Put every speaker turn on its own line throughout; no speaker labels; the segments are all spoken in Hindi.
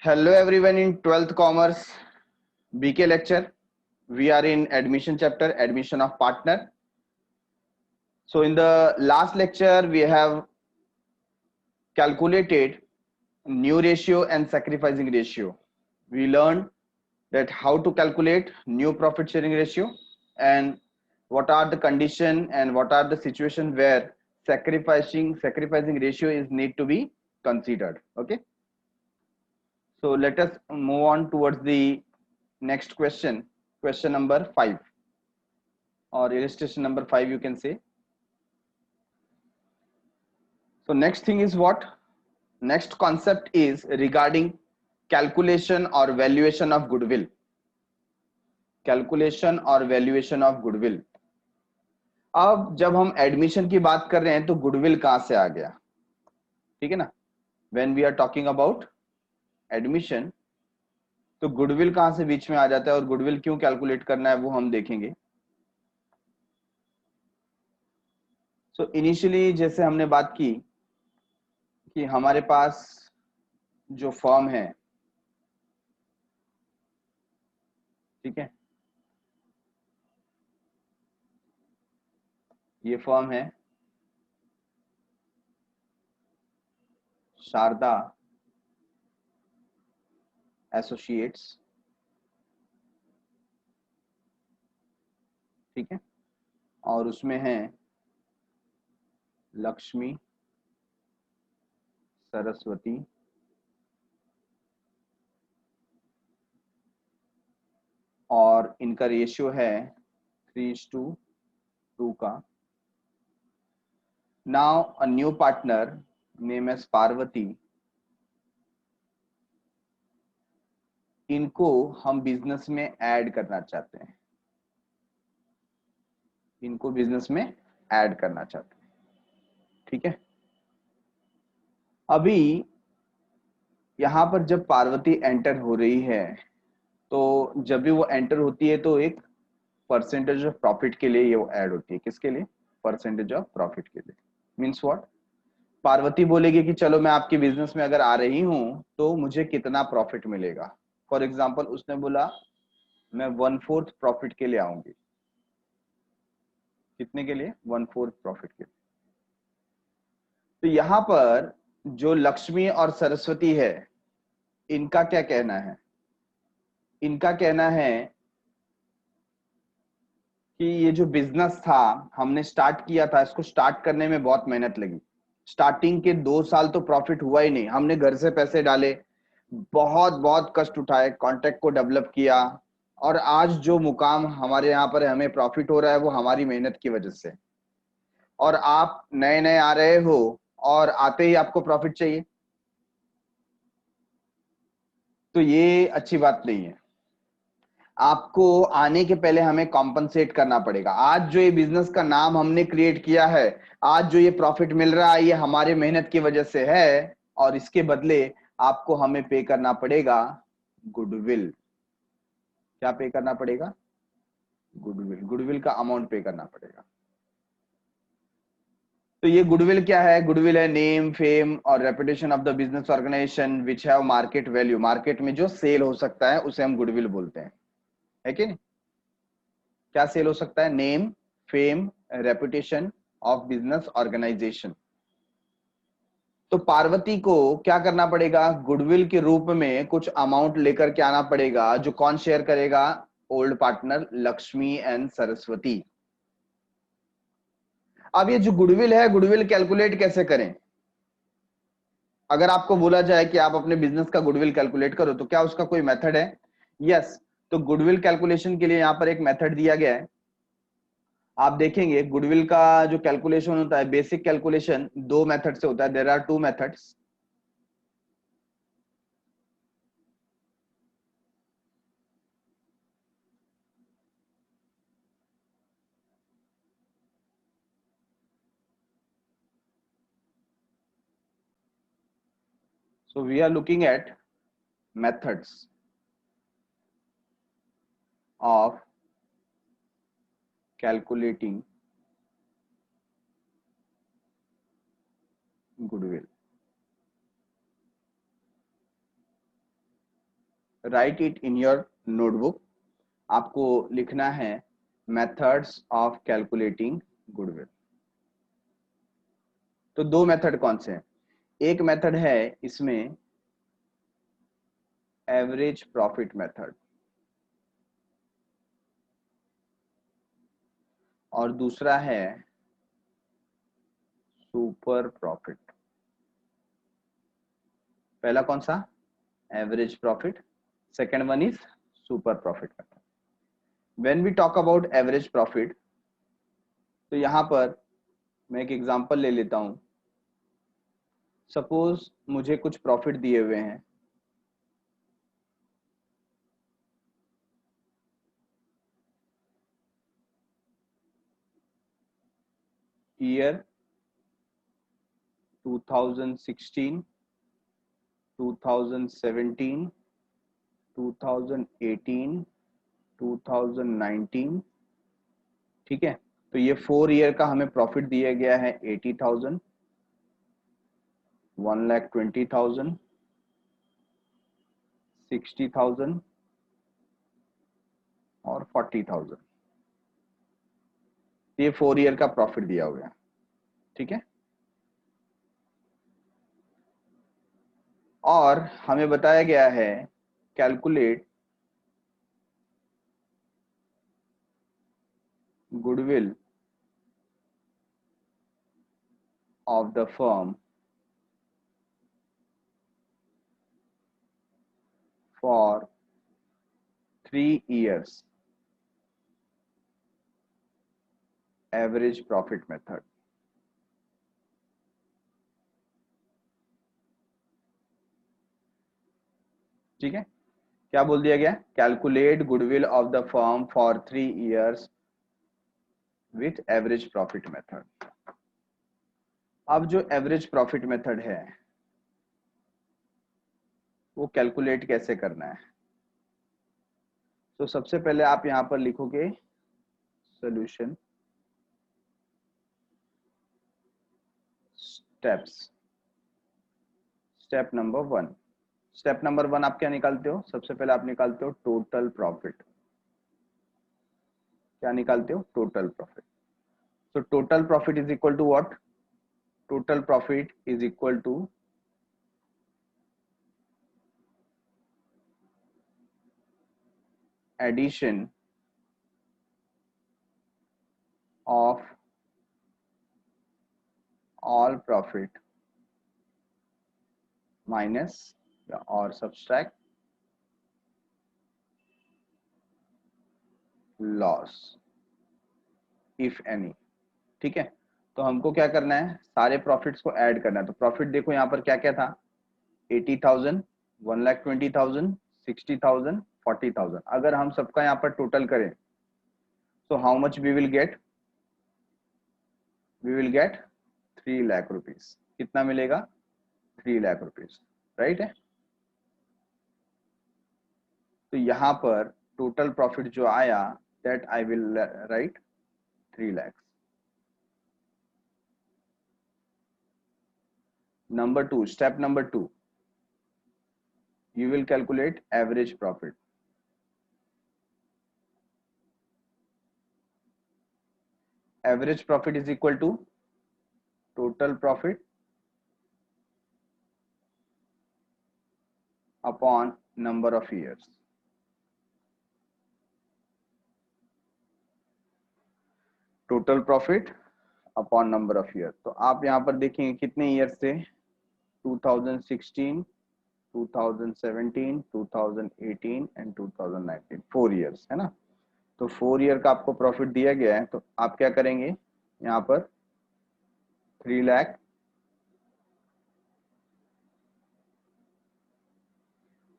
Hello everyone in 12th Commerce BK lecture. We are in admission chapter, admission of partner. So in the last lecture, we have calculated new ratio and sacrificing ratio. We learned that how to calculate new profit sharing ratio and what are the condition and what are the situation where sacrificing ratio is need to be considered. Okay. So let us move on towards the next question, question number 5 or illustration number 5 you can say. So next thing is what? Next concept is regarding calculation or valuation of goodwill. Calculation और valuation of goodwill. अब जब हम एडमिशन की बात कर रहे हैं तो गुडविल कहां से आ गया? ठीक है ना? When we are talking about admission तो गुडविल कहां से बीच में आ जाता है और गुडविल क्यों कैलकुलेट करना है वो हम देखेंगे. सो इनिशियली जैसे हमने बात की कि हमारे पास जो फर्म है, ठीक है, ये फर्म है शारदा एसोसिएट्स, ठीक है, और उसमें है लक्ष्मी, सरस्वती, और इनका रेशियो है 3:2 का. Now a new partner name as Parvati, इनको हम बिजनेस में ऐड करना चाहते हैं, इनको बिजनेस में ऐड करना चाहते हैं, ठीक है. अभी यहां पर जब पार्वती एंटर हो रही है तो जब भी वो एंटर होती है तो एक परसेंटेज ऑफ प्रॉफिट के लिए ये वो ऐड होती है. किसके लिए? परसेंटेज ऑफ प्रॉफिट के लिए. Means what? पार्वती बोलेगी कि चलो मैं आपके बिजनेस में अगर आ रही हूं तो मुझे कितना प्रॉफिट मिलेगा. फॉर एग्जाम्पल उसने बोला मैं 1/4 प्रॉफिट के लिए आऊंगी. कितने के लिए? 1/4 प्रॉफिट के लिए. तो यहां पर जो लक्ष्मी और सरस्वती है इनका क्या कहना है? इनका कहना है कि ये जो बिजनेस था हमने स्टार्ट किया था, इसको स्टार्ट करने में बहुत मेहनत लगी. स्टार्टिंग के 2 साल तो प्रॉफिट हुआ ही नहीं. हमने घर से पैसे डाले, बहुत बहुत कष्ट उठाए, कॉन्ट्रैक्ट को डेवलप किया, और आज जो मुकाम हमारे यहाँ पर हमें प्रॉफिट हो रहा है वो हमारी मेहनत की वजह से. और आप नए नए आ रहे हो और आते ही आपको प्रॉफिट चाहिए, तो ये अच्छी बात नहीं है. आपको आने के पहले हमें कॉम्पनसेट करना पड़ेगा. आज जो ये बिजनेस का नाम हमने क्रिएट किया है, आज जो ये प्रॉफिट मिल रहा है, ये हमारे मेहनत की वजह से है, और इसके बदले आपको हमें पे करना पड़ेगा गुडविल. क्या पे करना पड़ेगा? गुडविल. गुडविल का अमाउंट पे करना पड़ेगा. तो ये गुडविल क्या है? गुडविल है नेम, फेम और reputation of the business organisation which have market value. Market में जो सेल हो सकता है उसे हम गुडविल बोलते हैं, है कि नहीं? क्या सेल हो सकता है? Name, fame, reputation of business organisation. तो पार्वती को क्या करना पड़ेगा? गुडविल के रूप में कुछ अमाउंट लेकर के आना पड़ेगा. जो कौन शेयर करेगा? Old partner Lakshmi and Saraswati. अब ये जो गुडविल है, गुडविल कैलकुलेट कैसे करें? अगर आपको बोला जाए कि आप अपने बिजनेस का गुडविल कैलकुलेट करो तो क्या उसका कोई मेथड है? यस. तो गुडविल कैलकुलेशन के लिए यहां पर एक मेथड दिया गया है. आप देखेंगे गुडविल का जो कैलकुलेशन होता है, बेसिक कैलकुलेशन 2 मेथड से होता है. There are 2 methods. So we are looking at methods of calculating goodwill. Write it in your notebook. आपको लिखना है मेथड्स ऑफ कैलकुलेटिंग गुडविल। तो दो मेथड कौन से हैं? एक मेथड है इसमें एवरेज प्रॉफिट मेथड, और दूसरा है सुपर प्रॉफिट। पहला कौन सा? Average profit. Second one is super profit method. When we talk about average profit, तो यहां पर मैं एक एग्जांपल ले लेता हूं। सपोज मुझे कुछ प्रॉफिट दिए हुए हैं, ईयर 2016, 2017, 2018, 2019, ठीक है। तो ये 4 ईयर का हमें प्रॉफिट दिया गया है 80,000, 1,20,000, 60,000 और 40,000। ये 4 ईयर का प्रॉफिट दिया हुआ है, ठीक है। और हमें बताया गया है calculate goodwill of the firm for 3 years, average profit method. ठीक है, क्या बोल दिया गया? Calculate goodwill of the firm for 3 years with average profit method. अब जो एवरेज प्रॉफिट मेथड है वो कैलकुलेट कैसे करना है? तो सबसे पहले आप यहां पर लिखोगे solution steps. Step number 1। Step number 1 आप क्या निकालते हो? सबसे पहले आप निकालते हो टोटल प्रॉफिट। क्या निकालते हो? Total profit. तो total profit is equal to what? Total profit is equal to addition of all profit minus or subtract loss if any। ठीक है, तो हमको क्या करना है? सारे प्रॉफिट्स को ऐड करना है। तो प्रॉफिट देखो यहाँ पर क्या क्या था? 80,000, 1,20,000, 60,000, 40,000। अगर हम सबका यहाँ पर टोटल करें तो how much we will get? We will get 3 lakh rupees. कितना मिलेगा? 3 लाख रुपीज, राइट है। तो यहाँ पर टोटल प्रॉफिट जो आया that I will write 3 lakhs। Number 2, step number 2, you will calculate average profit। Average profit is equal to total profit upon number of years। Total profit upon number of year. तो आप यहाँ पर देखेंगे कितने ईयर से? 2016, 2017, 2018 एंड 2019, 4 ईयर्स है ना। तो 4 ईयर का आपको प्रॉफिट दिया गया है, तो आप क्या करेंगे? यहाँ पर 3 lakh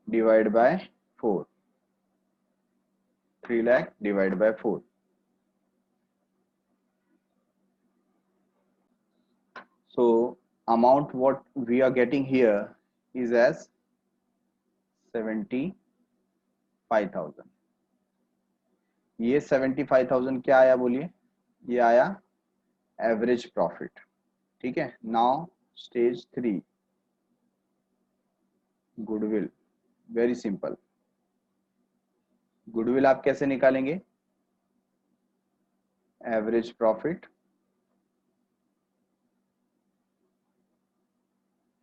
divide by 4, 3 lakh divide by 4। So amount what we are getting here is as 75,000। ये 75,000 क्या आया बोलिए? ये आया एवरेज प्रॉफिट। ठीक है, now stage 3 goodwill. Very simple. Goodwill आप कैसे निकालेंगे? Average profit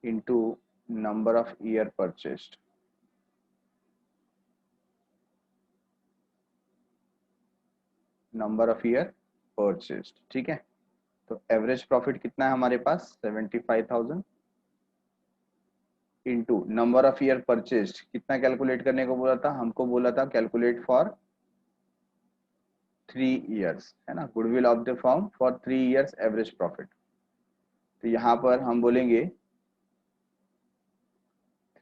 into number of year purchased. Number of year purchased, ठीक है। तो एवरेज प्रॉफिट कितना है हमारे पास? 75,000 into number of year purchased कितना कैलकुलेट करने को बोला था? हमको बोला था कैलकुलेट फॉर 3 इयर्स, है ना। Goodwill of the firm for 3 years average profit. तो यहाँ पर हम बोलेंगे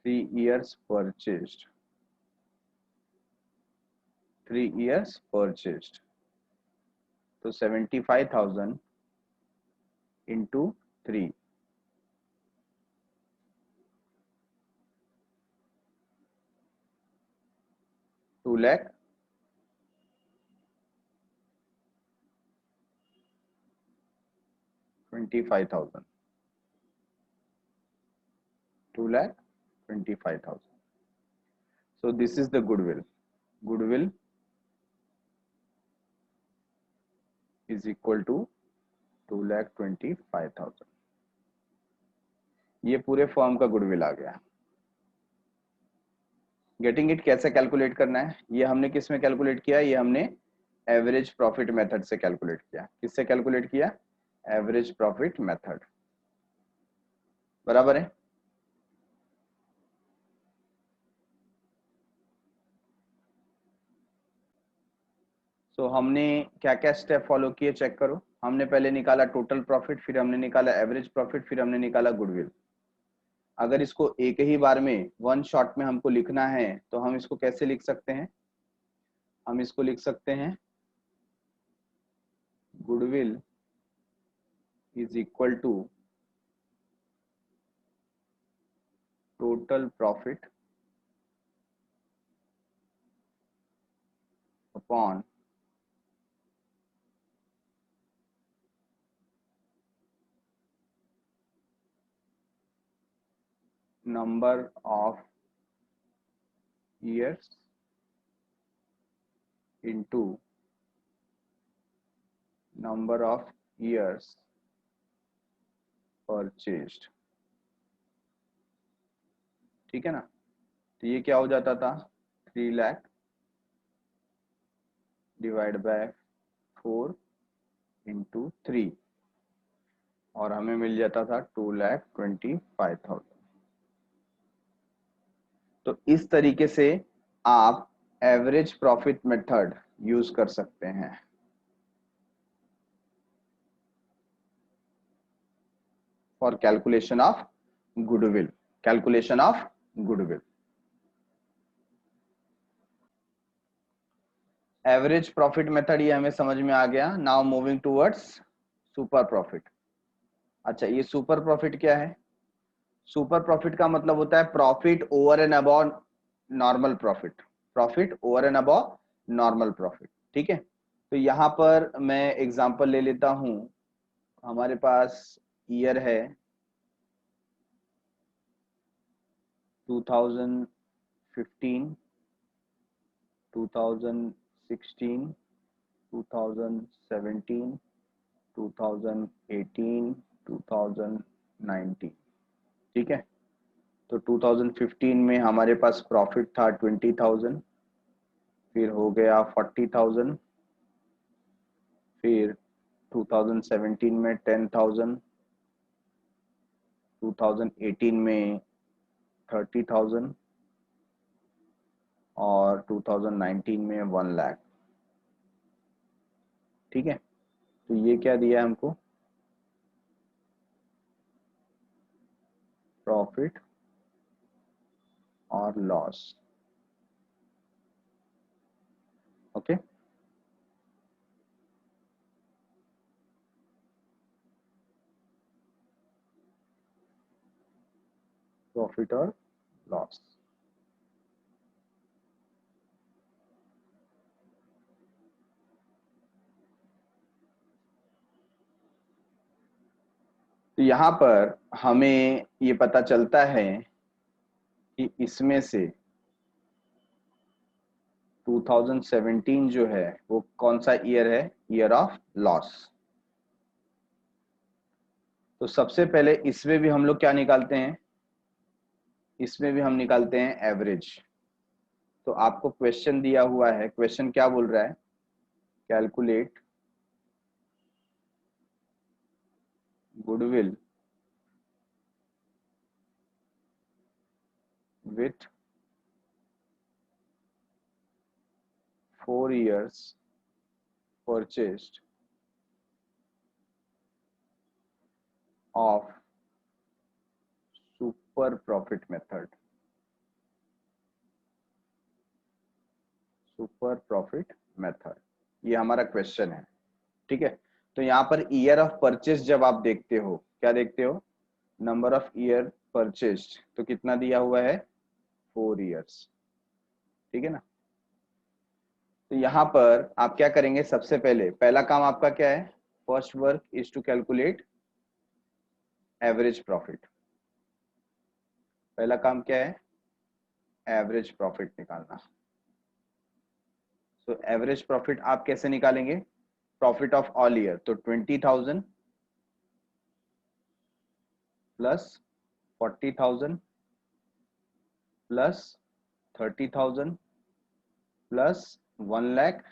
3 इयर्स परचेस्ड, 3 इयर्स परचेस्ड। तो 75,000 into 3, 2,25,000 2,25,000। So this is the goodwill. Goodwill is equal to 2,25,000। ये पूरे फर्म का गुडविल आ गया। Getting it? कैसे कैलकुलेट करना है? ये हमने किस में कैलकुलेट किया? ये हमने एवरेज प्रॉफिट मेथड से कैलकुलेट किया। किससे कैलकुलेट किया? एवरेज प्रॉफिट मेथड, बराबर है। तो हमने क्या क्या स्टेप फॉलो किए चेक करो। हमने पहले निकाला टोटल प्रॉफिट, फिर हमने निकाला एवरेज प्रॉफिट, फिर हमने निकाला गुडविल। अगर इसको एक ही बार में वन शॉट में हमको लिखना है तो हम इसको कैसे लिख सकते हैं? हम इसको लिख सकते हैं goodwill is equal to total profit upon number of years into number of years purchased, ठीक है ना। तो ये क्या हो जाता था? 3 लाख डिवाइड बाय 4 इंटू 3 और हमें मिल जाता था 2,25,000। तो इस तरीके से आप एवरेज प्रॉफिट मेथड यूज कर सकते हैं for calculation of goodwill. Calculation of goodwill. Average profit method ये हमें समझ में आ गया। Now moving towards super profit. अच्छा, ये सुपर प्रॉफिट क्या है? सुपर प्रॉफिट का मतलब होता है profit over and above normal profit. Profit over and above normal profit, ठीक है। तो यहाँ पर मैं एग्जांपल ले लेता हूं। हमारे पास ईयर है 2015, 2016, 2017, 2018, 2019, ठीक है। तो 2015 में हमारे पास प्रॉफिट था 20,000, फिर हो गया 40,000, फिर 2017 में 10,000, 2018 में 30,000 और 2019 में 1 लाख, ठीक है। तो ये क्या दिया हमको? प्रॉफिट और लॉस, ओके। प्रॉफिट और लॉस। तो यहाँ पर हमें ये पता चलता है कि इसमें से 2017 जो है वो कौन सा ईयर है? Year of loss. तो सबसे पहले इसमें भी हम लोग क्या निकालते हैं? इसमें भी हम निकालते हैं एवरेज। तो आपको क्वेश्चन दिया हुआ है, क्वेश्चन क्या बोल रहा है? Calculate goodwill with 4 years purchased of super profit method. Super profit method, ये हमारा क्वेश्चन है। ठीक है, तो यहाँ पर ईयर ऑफ परचेज जब आप देखते हो, क्या देखते हो? नंबर ऑफ ईयर परचेस्ड, तो कितना दिया हुआ है? 4 years। ठीक है ना? तो यहाँ पर आप क्या करेंगे? सबसे पहले पहला काम आपका क्या है? First work is to calculate average profit. पहला काम क्या है? एवरेज प्रॉफिट निकालना। तो एवरेज प्रॉफिट आप कैसे निकालेंगे? प्रॉफिट ऑफ ऑल ईयर, तो 20,000 plus 40,000 plus 30,000 plus 1 lakh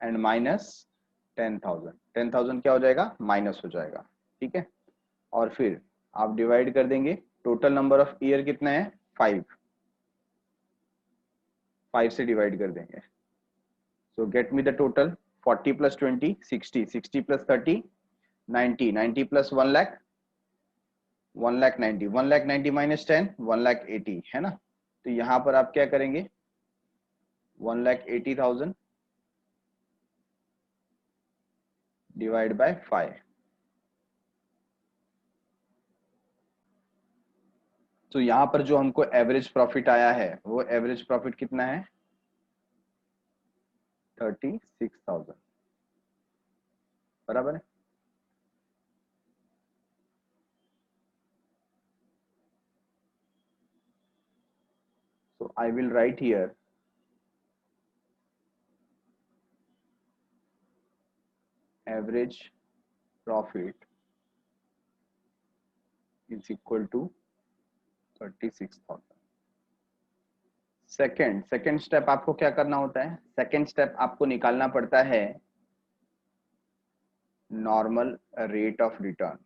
and minus 10,000। 10,000 क्या हो जाएगा? माइनस हो जाएगा। ठीक है, और फिर आप डिवाइड कर देंगे। टोटल नंबर ऑफ ईयर कितना है? 5। 5 से डिवाइड कर देंगे। सो get me the total. 40 plus 20 60, 60 plus 30 90, 90 plus 1 lakh 1 lakh 90, 1 lakh 90 minus 10 1 lakh 80, है ना? तो यहाँ पर आप क्या करेंगे? 1,80,000 डिवाइड बाय 5। तो यहाँ पर जो हमको एवरेज प्रॉफिट आया है, वो एवरेज प्रॉफिट कितना है? 36,000। बराबर है? So I will write here average profit is equal to 36,000। Second step आपको क्या करना होता है? सेकेंड स्टेप आपको निकालना पड़ता है नॉर्मल रेट ऑफ रिटर्न।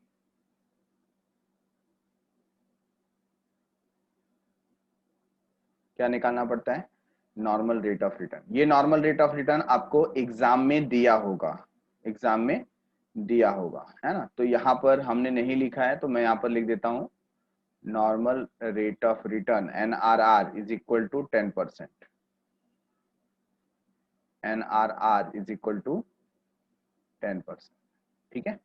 क्या निकालना पड़ता है? Normal rate of return. ये नॉर्मल रेट ऑफ रिटर्न आपको एग्जाम में दिया होगा, एग्जाम में दिया होगा, है ना? तो यहाँ पर हमने नहीं लिखा है, तो मैं यहाँ पर लिख देता हूँ normal rate of return NRR is equal to 10%। NRR is equal to 10%। ठीक है,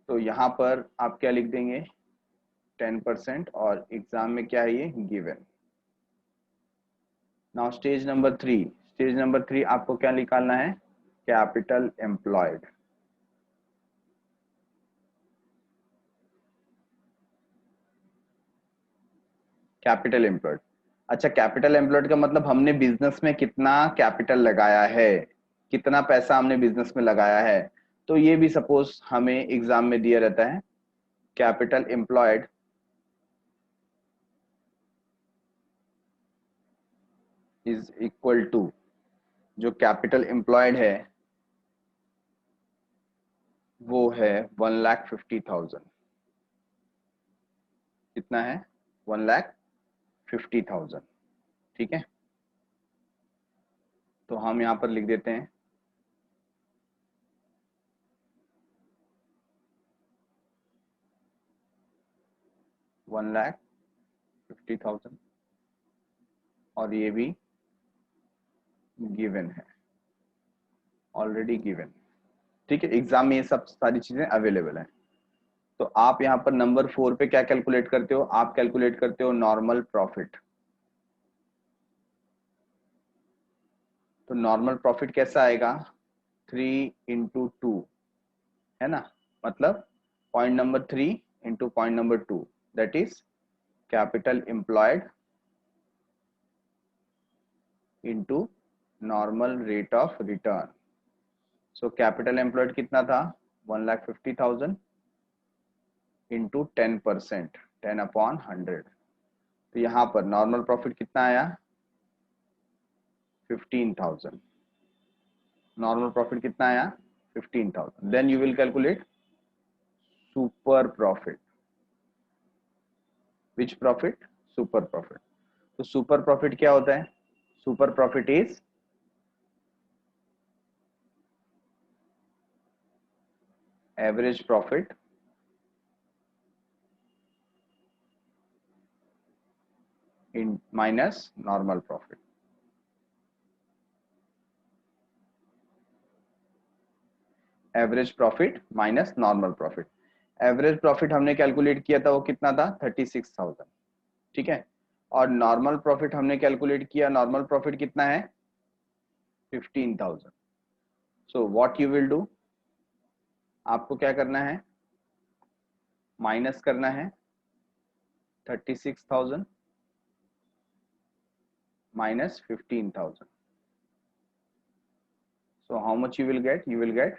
तो यहाँ पर आप क्या लिख देंगे? 10%, और एग्जाम में क्या है ये? Given. Now stage number 3। Stage number 3 आपको क्या निकालना है? Capital employed. कैपिटल एम्प्लॉयड, अच्छा, कैपिटल एम्प्लॉयड का मतलब हमने बिजनेस में कितना कैपिटल लगाया है, कितना पैसा हमने बिजनेस में लगाया है। तो ये भी सपोज हमें एग्जाम में दिया रहता है। Capital employed is equal to, जो कैपिटल एम्प्लॉयड है वो है 1,50,000। कितना है? 1,50,000। ठीक है, तो हम यहाँ पर लिख देते हैं 1,50,000, और ये भी गिवन है, ऑलरेडी गिवन। ठीक है, एग्जाम में ये सब सारी चीजें अवेलेबल हैं। तो आप यहाँ पर नंबर 4 पे क्या कैलकुलेट करते हो? आप कैलकुलेट करते हो नॉर्मल प्रॉफिट। तो नॉर्मल प्रॉफिट कैसा आएगा? 3 into 2, है ना? मतलब point number 3 into point number 2, that is capital employed into normal rate of return. So capital employed कितना था 1,50,000 इंटू 10%, 10/100। तो यहाँ पर नॉर्मल प्रॉफिट कितना आया 15,000। नॉर्मल प्रॉफिट कितना आया 15,000। Then you will calculate super profit. Which profit? Super profit. तो सुपर प्रॉफिट क्या होता है? Super profit is average profit in minus normal profit. Average profit minus normal profit. Average profit हमने कैलकुलेट किया था, वो कितना था 36,000, ठीक है। और नॉर्मल प्रॉफिट हमने कैलकुलेट किया, नॉर्मल प्रॉफिट कितना है 15,000। So what you will do, आपको क्या करना है, माइनस करना है 36,000 minus 15,000. So how much you will get? You will get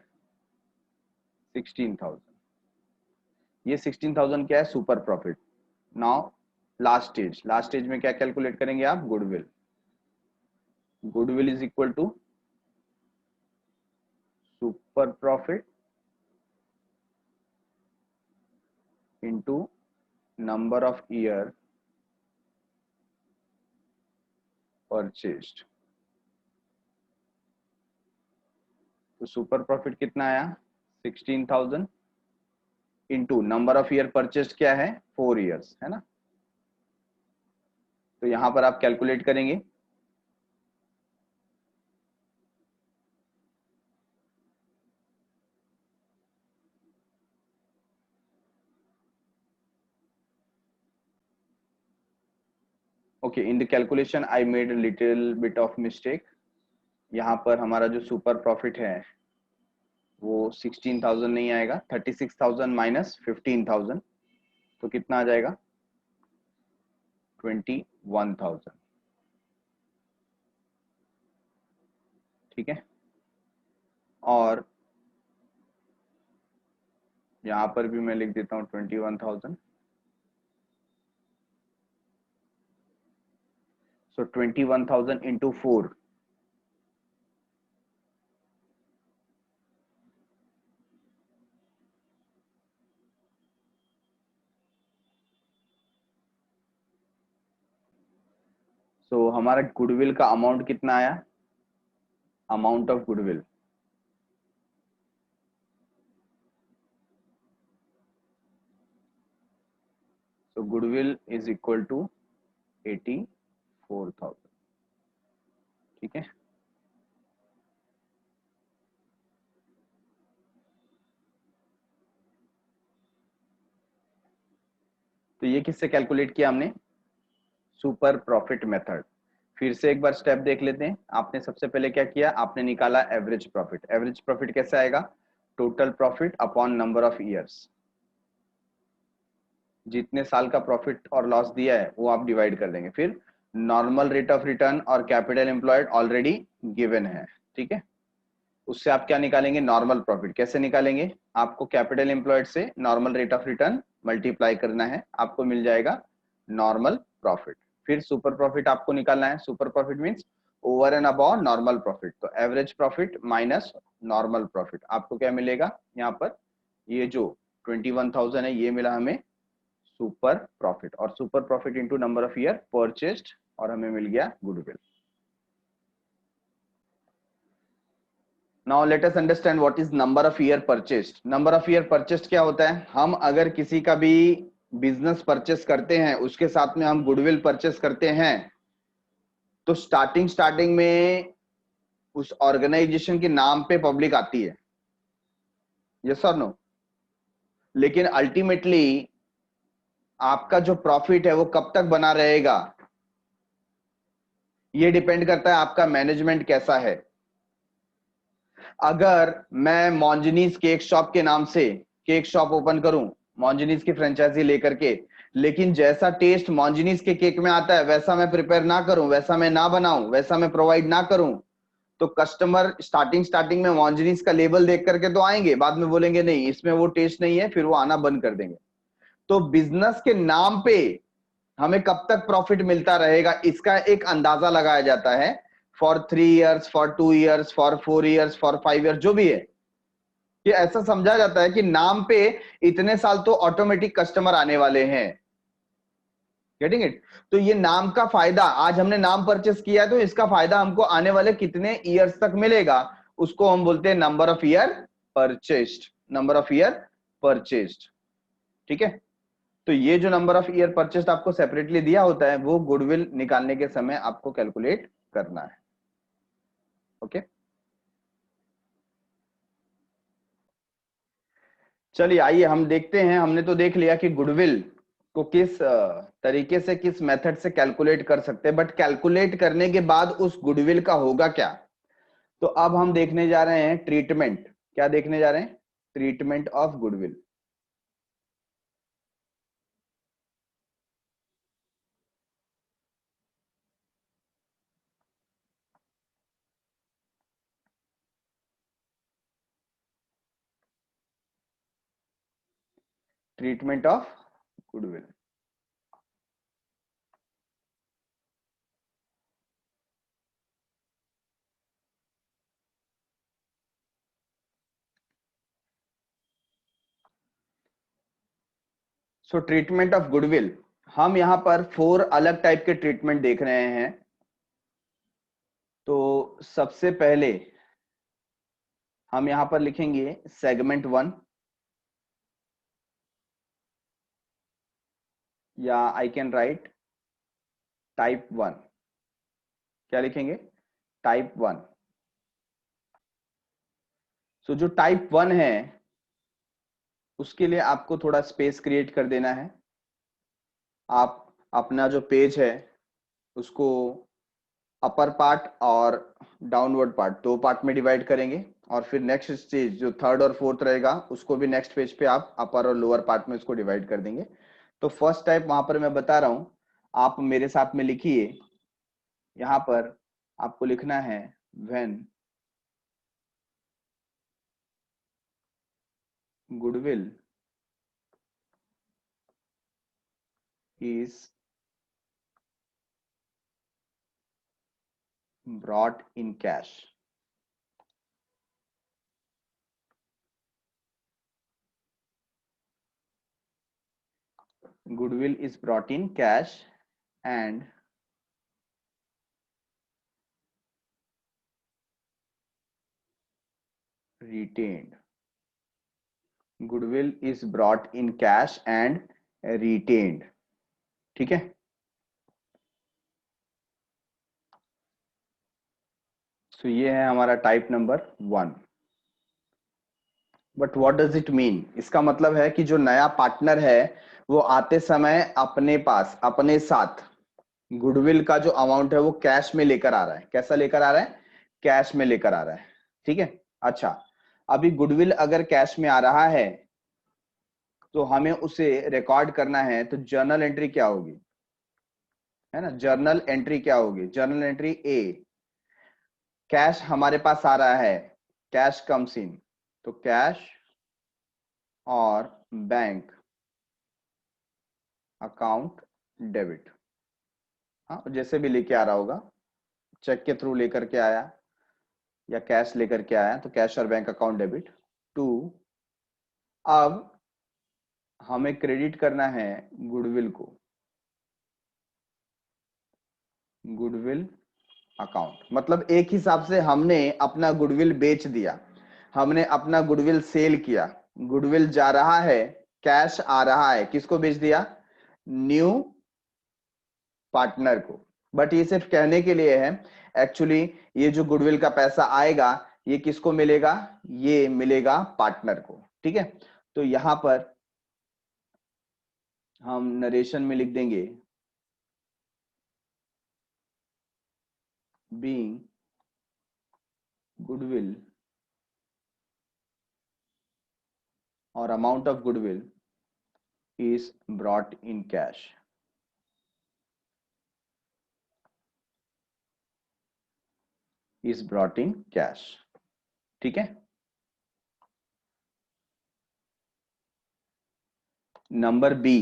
16,000. ये 16,000 क्या है? Super profit. Now last stage में क्या कैलकुलेट करेंगे आप? Goodwill. Goodwill is equal to super profit into number of year purchased. तो सुपर प्रॉफिट कितना आया 16,000 into number of year purchase क्या है 4 ईयर्स, है ना। तो यहां पर आप कैलकुलेट करेंगे okay. In the calculation I made little bit of mistake. यहाँ पर हमारा जो सुपर प्रॉफिट है वो 16,000 नहीं आएगा, 36,000 माइनस 15,000, तो कितना आ जाएगा 21,000, ठीक है। और यहाँ पर भी मैं लिख देता हूँ 21,000। सो 21,000 इंटू 4, सो हमारा गुडविल का अमाउंट कितना आया, amount of goodwill so goodwill is equal to 84,000, ठीक है। तो ये किससे कैलकुलेट किया हमने? Super profit method. फिर से एक बार स्टेप देख लेते हैं। आपने सबसे पहले क्या किया, आपने निकाला एवरेज प्रॉफिट। एवरेज प्रॉफिट कैसे आएगा? Total profit upon number of years. जितने साल का प्रॉफिट और लॉस दिया है वो आप डिवाइड कर देंगे। फिर नॉर्मल रेट ऑफ रिटर्न और कैपिटल एम्प्लॉयड ऑलरेडी गिवन है, ठीक है। उससे आप क्या निकालेंगे? Normal profit. कैसे निकालेंगे? आपको कैपिटल एम्प्लॉयड से normal rate of return multiply करना है, आपको मिल जाएगा नॉर्मल प्रॉफिट। फिर सुपर प्रॉफिट आपको निकालना है। Super profit means over and above normal profit. तो average profit minus normal profit, आपको क्या मिलेगा यहाँ पर? ये जो 21,000 है ये मिला हमें सुपर प्रॉफिट, और super profit into number of year purchased, और हमें मिल गया goodwill. Now let us understand what is number of year purchased. Number of year purchased क्या होता है? हम अगर किसी का भी बिजनेस परचेस करते हैं, उसके साथ में हम गुडविल परचेस करते हैं, तो स्टार्टिंग में उस ऑर्गेनाइजेशन के नाम पे पब्लिक आती है, यस और नो। लेकिन अल्टीमेटली आपका जो प्रॉफिट है वो कब तक बना रहेगा, ये डिपेंड करता है आपका मैनेजमेंट कैसा है। अगर मैं मॉन्जनीज केक शॉप के नाम से केक शॉप ओपन करूं, मॉन्जनीज की फ्रेंचाइजी लेकर के, लेकिन जैसा टेस्ट मॉन्जिनीस के केक में आता है वैसा मैं प्रिपेयर ना करूं, वैसा मैं ना बनाऊं, वैसा मैं प्रोवाइड ना करूं, तो कस्टमर स्टार्टिंग में मॉन्जिनीस का लेबल देख करके तो आएंगे, बाद में बोलेंगे नहीं इसमें वो टेस्ट नहीं है, फिर वो आना बंद कर देंगे। तो बिजनेस के नाम पे हमें कब तक प्रॉफिट मिलता रहेगा इसका एक अंदाजा लगाया जाता है, for 3 years, for 2 years, for 4 years, for 5 years, जो भी है। कि ऐसा समझा जाता है कि नाम पे इतने साल तो ऑटोमेटिक कस्टमर आने वाले हैं। Getting it? तो ये नाम का फायदा, आज हमने नाम परचेस किया है तो इसका फायदा हमको आने वाले कितने ईयर्स तक मिलेगा, उसको हम बोलते हैं number of year purchased. Number of year purchased, ठीक है। तो ये जो नंबर ऑफ ईयर परचेस्ड आपको सेपरेटली दिया होता है वो गुडविल निकालने के समय आपको कैलकुलेट करना है। ओके, चलिए आइए हम देखते हैं। हमने तो देख लिया कि गुडविल को किस तरीके से, किस मेथड से कैलकुलेट कर सकते हैं, बट कैलकुलेट करने के बाद उस गुडविल का होगा क्या। तो अब हम देखने जा रहे हैं ट्रीटमेंट। क्या देखने जा रहे हैं? Treatment of goodwill. Treatment of goodwill. So treatment of goodwill, हम यहां पर 4 अलग टाइप के ट्रीटमेंट देख रहे हैं। तो सबसे पहले हम यहां पर लिखेंगे सेगमेंट 1, या आई कैन राइट टाइप 1। क्या लिखेंगे? टाइप 1। सो जो टाइप 1 है उसके लिए आपको थोड़ा स्पेस क्रिएट कर देना है। आप अपना जो पेज है उसको अपर पार्ट और डाउनवर्ड पार्ट, 2 पार्ट में डिवाइड करेंगे, और फिर नेक्स्ट स्टेज जो थर्ड और फोर्थ रहेगा उसको भी नेक्स्ट पेज पे आप अपर और लोअर पार्ट में उसको डिवाइड कर देंगे। तो फर्स्ट टाइप वहां पर मैं बता रहा हूं, आप मेरे साथ में लिखिए। यहां पर आपको लिखना है when goodwill is brought in cash. Goodwill is brought in cash and retained. Goodwill is brought in cash and retained. ठीक है। सो ये है हमारा type number 1। But what does it mean? इसका मतलब है कि जो नया पार्टनर है वो आते समय अपने पास, अपने साथ गुडविल का जो अमाउंट है वो कैश में लेकर आ रहा है। कैसा लेकर आ रहा है? कैश में लेकर आ रहा है। ठीक है। अच्छा, अभी गुडविल अगर कैश में आ रहा है तो हमें उसे रिकॉर्ड करना है, तो जर्नल एंट्री क्या होगी? है ना, जर्नल एंट्री क्या होगी? जर्नल एंट्री ए, कैश हमारे पास आ रहा है, कैश कम्स इन, तो कैश और बैंक अकाउंट डेबिट। हाँ, जैसे भी लेके आ रहा होगा, चेक के थ्रू लेकर के आया या कैश लेकर के आया, तो कैश और बैंक अकाउंट डेबिट। टू, अब हमें क्रेडिट करना है गुडविल को, गुडविल अकाउंट। मतलब एक हिसाब से हमने अपना गुडविल बेच दिया, हमने अपना गुडविल सेल किया। गुडविल जा रहा है, कैश आ रहा है, किसको बेच दिया? न्यू पार्टनर को। बट ये सिर्फ कहने के लिए है, एक्चुअली ये जो गुडविल का पैसा आएगा ये किसको मिलेगा? ये मिलेगा पार्टनर को। ठीक है। तो यहां पर हम नरेशन में लिख देंगे बीइंग गुडविल और amount of goodwill is brought in cash. Is brought in cash. ठीक है. नंबर बी,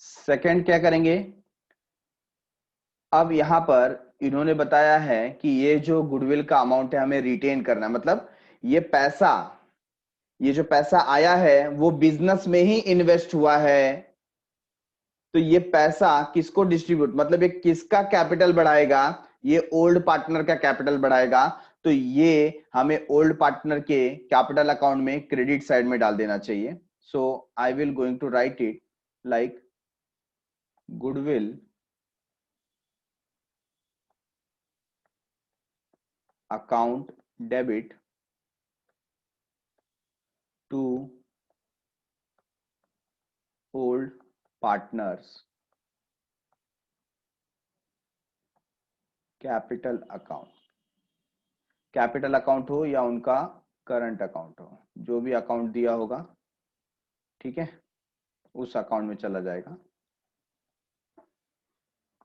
सेकंड क्या करेंगे. अब यहां पर इन्होंने बताया है कि ये जो गुडविल का अमाउंट है हमें रिटेन करना है. मतलब ये जो पैसा आया है वो बिजनेस में ही इन्वेस्ट हुआ है. तो ये पैसा किसको डिस्ट्रीब्यूट, मतलब ये किसका कैपिटल बढ़ाएगा, ये ओल्ड पार्टनर का कैपिटल बढ़ाएगा. तो ये हमें ओल्ड पार्टनर के कैपिटल अकाउंट में क्रेडिट साइड में डाल देना चाहिए. So I will going to write it like goodwill account debit to old partners capital account. Capital account हो या उनका करंट अकाउंट हो, जो भी अकाउंट दिया होगा, ठीक है, उस अकाउंट में चला जाएगा.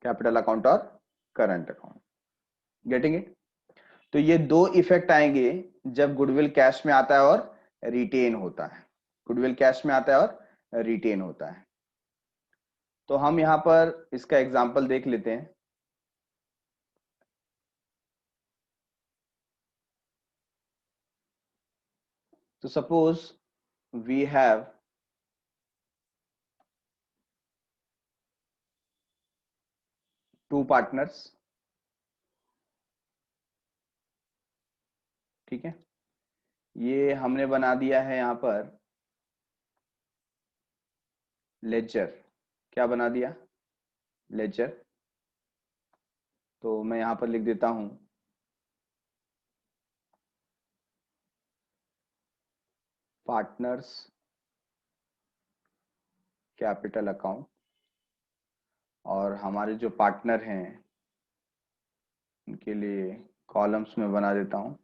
कैपिटल अकाउंट और करंट अकाउंट. Getting it. तो ये दो इफेक्ट आएंगे जब गुडविल कैश में आता है और रिटेन होता है. गुडविल कैश में आता है और रिटेन होता है. तो हम यहां पर इसका एग्जांपल देख लेते हैं. तो suppose we have two partners. ठीक है, ये हमने बना दिया है यहां पर लेजर. क्या बना दिया, लेजर. तो मैं यहां पर लिख देता हूं पार्टनर्स कैपिटल अकाउंट. और हमारे जो पार्टनर हैं उनके लिए कॉलम्स में बना देता हूं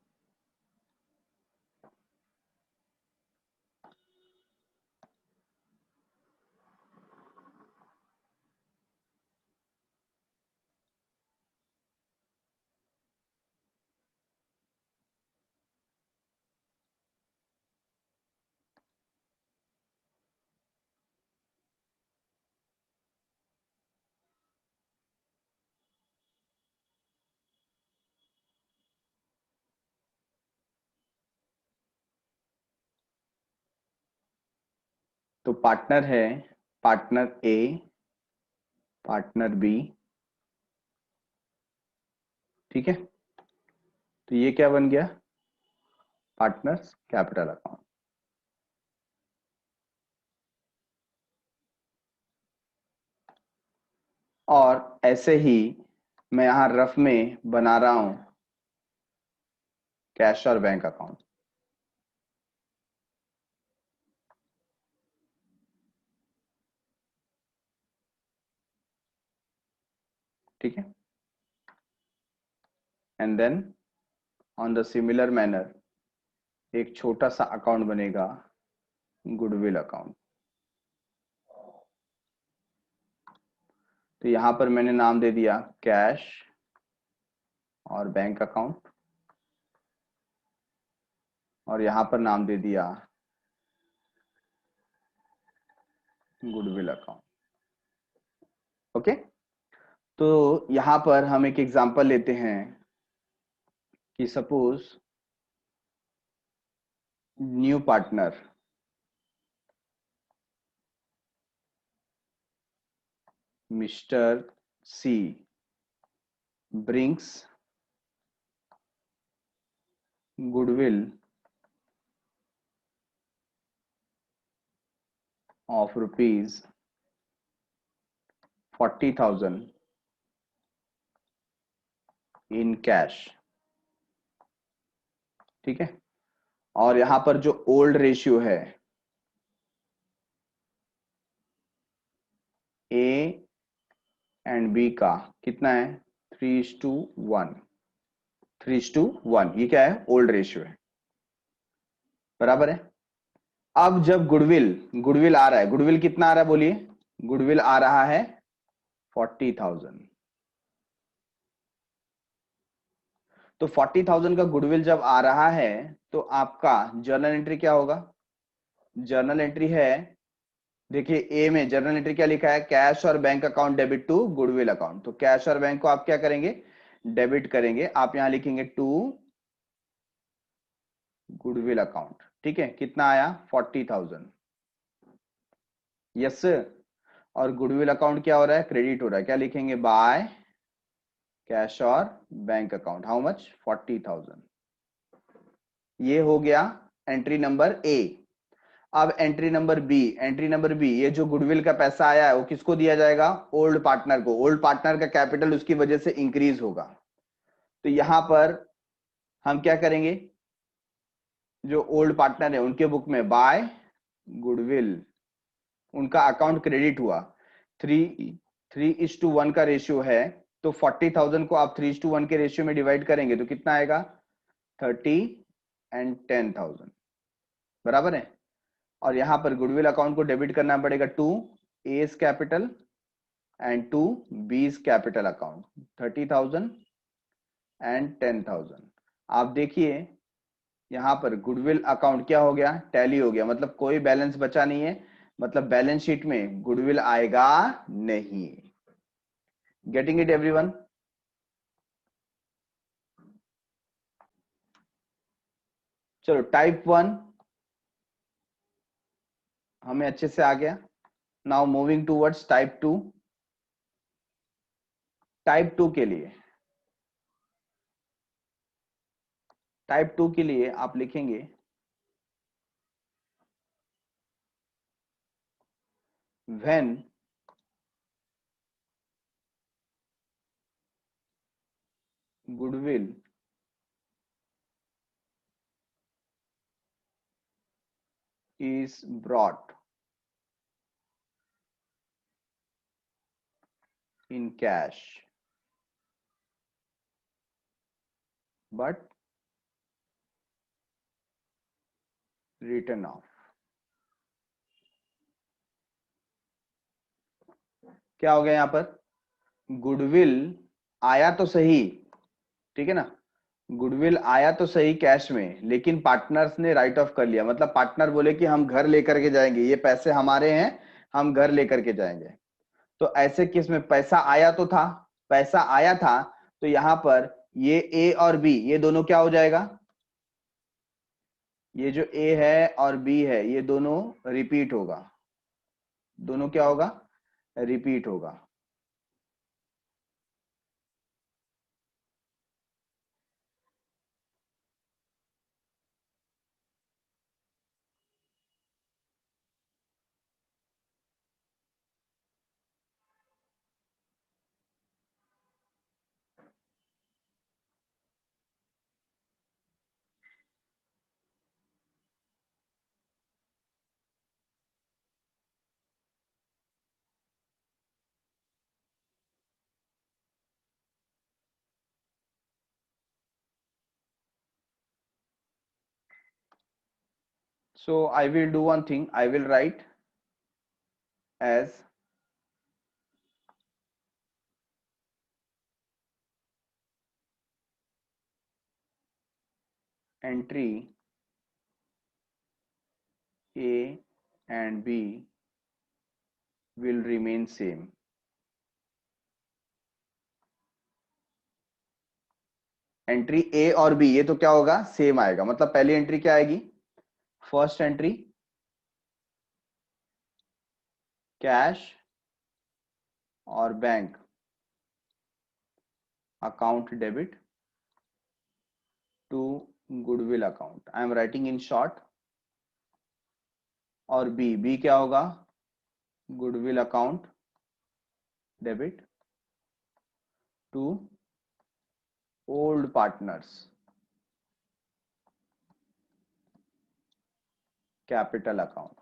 तो पार्टनर है पार्टनर ए, पार्टनर बी. ठीक है, तो ये क्या बन गया, पार्टनर्स कैपिटल अकाउंट. और ऐसे ही मैं यहां रफ में बना रहा हूं कैश और बैंक अकाउंट. ठीक है, and then on the similar manner एक छोटा सा अकाउंट बनेगा गुडविल अकाउंट. तो यहां पर मैंने नाम दे दिया कैश और बैंक अकाउंट, और यहां पर नाम दे दिया गुडविल अकाउंट. ओके. तो यहां पर हम एक एग्जांपल लेते हैं कि suppose new partner mister C brings goodwill of rupees 40,000 in cash. ठीक है, और यहां पर जो ओल्ड रेशियो है ए एंड बी का कितना है, 3:1. 3:1 ये क्या है, ओल्ड रेशियो है. बराबर है. अब जब गुडविल गुडविल आ रहा है, गुडविल कितना आ रहा है बोलिए, गुडविल आ रहा है 40,000। तो 40,000 का गुडविल जब आ रहा है तो आपका जर्नल एंट्री क्या होगा? जर्नल एंट्री है, देखिए ए में जर्नल एंट्री क्या लिखा है, कैश और bank account debit to goodwill account. तो कैश और बैंक को आप क्या करेंगे, डेबिट करेंगे। आप यहां लिखेंगे टू गुडविल अकाउंट। ठीक है, कितना आया 40,000। यस, और गुडविल अकाउंट क्या हो रहा है, क्रेडिट हो रहा है। क्या लिखेंगे, बाय कैश और बैंक अकाउंट हाउ मच 40,000। ये हो गया एंट्री नंबर ए। अब entry number B, entry number B, ये जो गुडविल का पैसा आया है वो किसको दिया जाएगा, ओल्ड पार्टनर को। ओल्ड पार्टनर का कैपिटल उसकी वजह से इंक्रीज होगा। तो यहां पर हम क्या करेंगे, जो ओल्ड पार्टनर है उनके बुक में बाय गुडविल, उनका अकाउंट क्रेडिट हुआ। 3:1 का रेशियो है, तो 40,000 को आप 3:1 के रेशियो में डिवाइड करेंगे तो कितना आएगा, 30 एंड 10,000 बराबर है। और यहां पर गुडविल अकाउंट को डेबिट करना पड़ेगा to A's capital and to B's capital account, 30,000 and 10,000। आप देखिए यहां पर गुडविल अकाउंट क्या हो गया, टैली हो गया, मतलब कोई बैलेंस बचा नहीं है, मतलब बैलेंस शीट में गुडविल आएगा नहीं। Getting it everyone? चलो टाइप 1 हमें अच्छे से आ गया। Now moving towards type 2। Type 2 के लिए, टाइप 2 के लिए आप लिखेंगे when goodwill is brought in cash but written off। क्या हो गया यहां पर, गुडविल आया तो सही, ठीक है ना, गुडविल आया तो सही कैश में, लेकिन पार्टनर्स ने राइट ऑफ कर लिया। मतलब पार्टनर बोले कि हम घर लेकर के जाएंगे, ये पैसे हमारे हैं, हम घर लेकर के जाएंगे। तो ऐसे केस में पैसा आया तो था, पैसा आया था, तो यहां पर ये ए और बी ये दोनों क्या हो जाएगा, ये जो ए है और बी है ये दोनों रिपीट होगा, दोनों क्या होगा, रिपीट होगा। So I will do one thing, I will write as entry A and B will remain same। Entry A और बी ये तो क्या होगा, सेम आएगा। मतलब पहली एंट्री क्या आएगी, फर्स्ट एंट्री कैश और bank account debit to goodwill account, I am writing in short. और बी, बी क्या होगा, goodwill account debit to old partners capital account.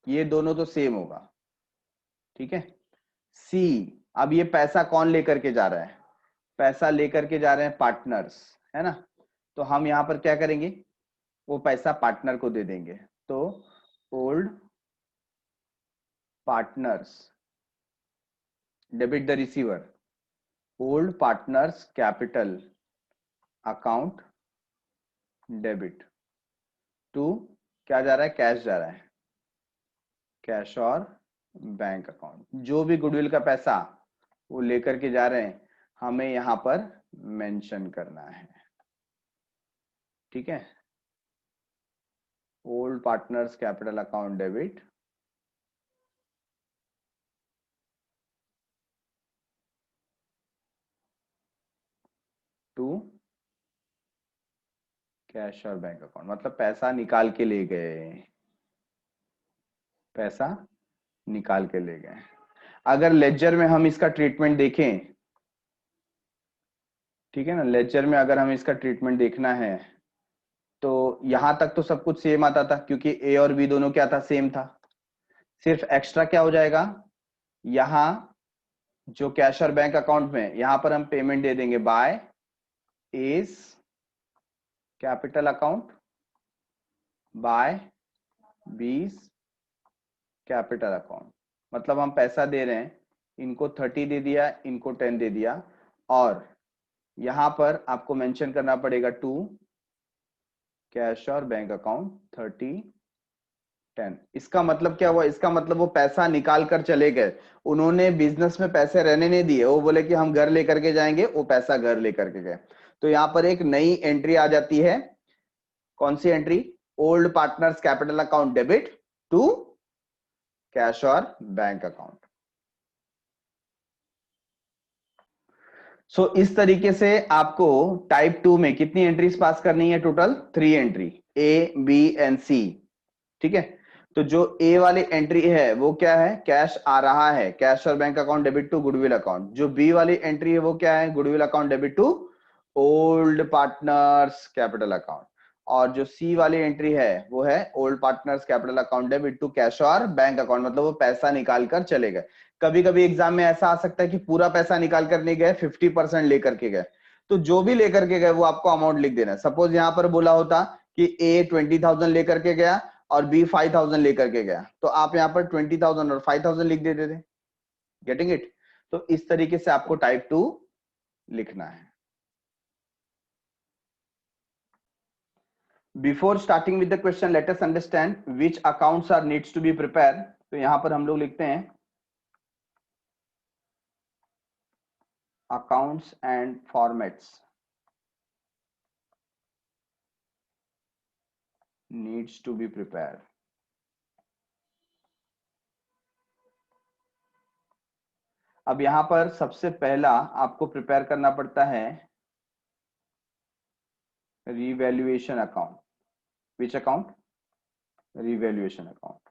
ये दोनों तो सेम होगा, ठीक है। सी, अब ये पैसा कौन लेकर के जा रहा है, पैसा लेकर के जा रहे हैं पार्टनर्स, है ना। तो हम यहां पर क्या करेंगे, वो पैसा पार्टनर को दे देंगे। तो partners debit the receiver, old partners capital account debit to, क्या जा रहा है, कैश जा रहा है, कैश और बैंक अकाउंट। जो भी गुडविल का पैसा वो लेकर के जा रहे हैं, हमें यहां पर मेंशन करना है, ठीक है। Old partners capital account debit to cash और बैंक अकाउंट, मतलब पैसा निकाल के ले गए, पैसा निकाल के ले गए। अगर लेजर में हम इसका ट्रीटमेंट देखें, ठीक है ना, लेजर में अगर हमें इसका ट्रीटमेंट देखना है तो यहां तक तो सब कुछ सेम आता था, क्योंकि ए और बी दोनों क्या था, सेम था। सिर्फ एक्स्ट्रा क्या हो जाएगा, यहां जो कैश और बैंक अकाउंट में, यहां पर हम पेमेंट दे देंगे by A's capital account, by B's capital account. मतलब हम पैसा दे रहे हैं, इनको 30 दे दिया, इनको 10 दे दिया, और यहां पर आपको मेंशन करना पड़ेगा टू कैश और बैंक अकाउंट 30 10। इसका मतलब क्या हुआ, इसका मतलब वो पैसा निकाल कर चले गए, उन्होंने बिजनेस में पैसे रहने नहीं दिए, वो बोले कि हम घर लेकर के जाएंगे, वो पैसा घर लेकर के गए। तो यहां पर एक नई एंट्री आ जाती है, कौन सी entry, old partners capital account debit to cash और बैंक अकाउंट। सो इस तरीके से आपको टाइप 2 में कितनी एंट्रीज पास करनी है, total 3 entry, A B and C, ठीक है। तो जो ए वाली एंट्री है वो क्या है, कैश आ रहा है, कैश और bank account debit to goodwill account. जो बी वाली एंट्री है वो क्या है, goodwill account debit to old partners capital account. और जो सी वाली एंट्री है वो है old partners capital account debit to cash और बैंक अकाउंट, मतलब वो पैसा निकाल कर चले गए। कभी कभी एग्जाम में ऐसा आ सकता है कि पूरा पैसा निकाल कर नहीं गए, 50% लेकर के गए, तो जो भी लेकर के गए वो आपको अमाउंट लिख देना है। सपोज यहां पर बोला होता कि ए 20,000 लेकर के गया और बी 5,000 लेकर के गया, तो आप यहाँ पर 20,000 और 5,000 लिख देते थे, गेटिंग इट। तो इस तरीके से आपको टाइप 2 लिखना है। Before starting with the question let us understand which accounts are needs to be prepare. तो यहां पर हम लोग लिखते हैं accounts and formats needs to be prepare. अब यहां पर सबसे पहला आपको प्रिपेयर करना पड़ता है revaluation account. Which account, revaluation account.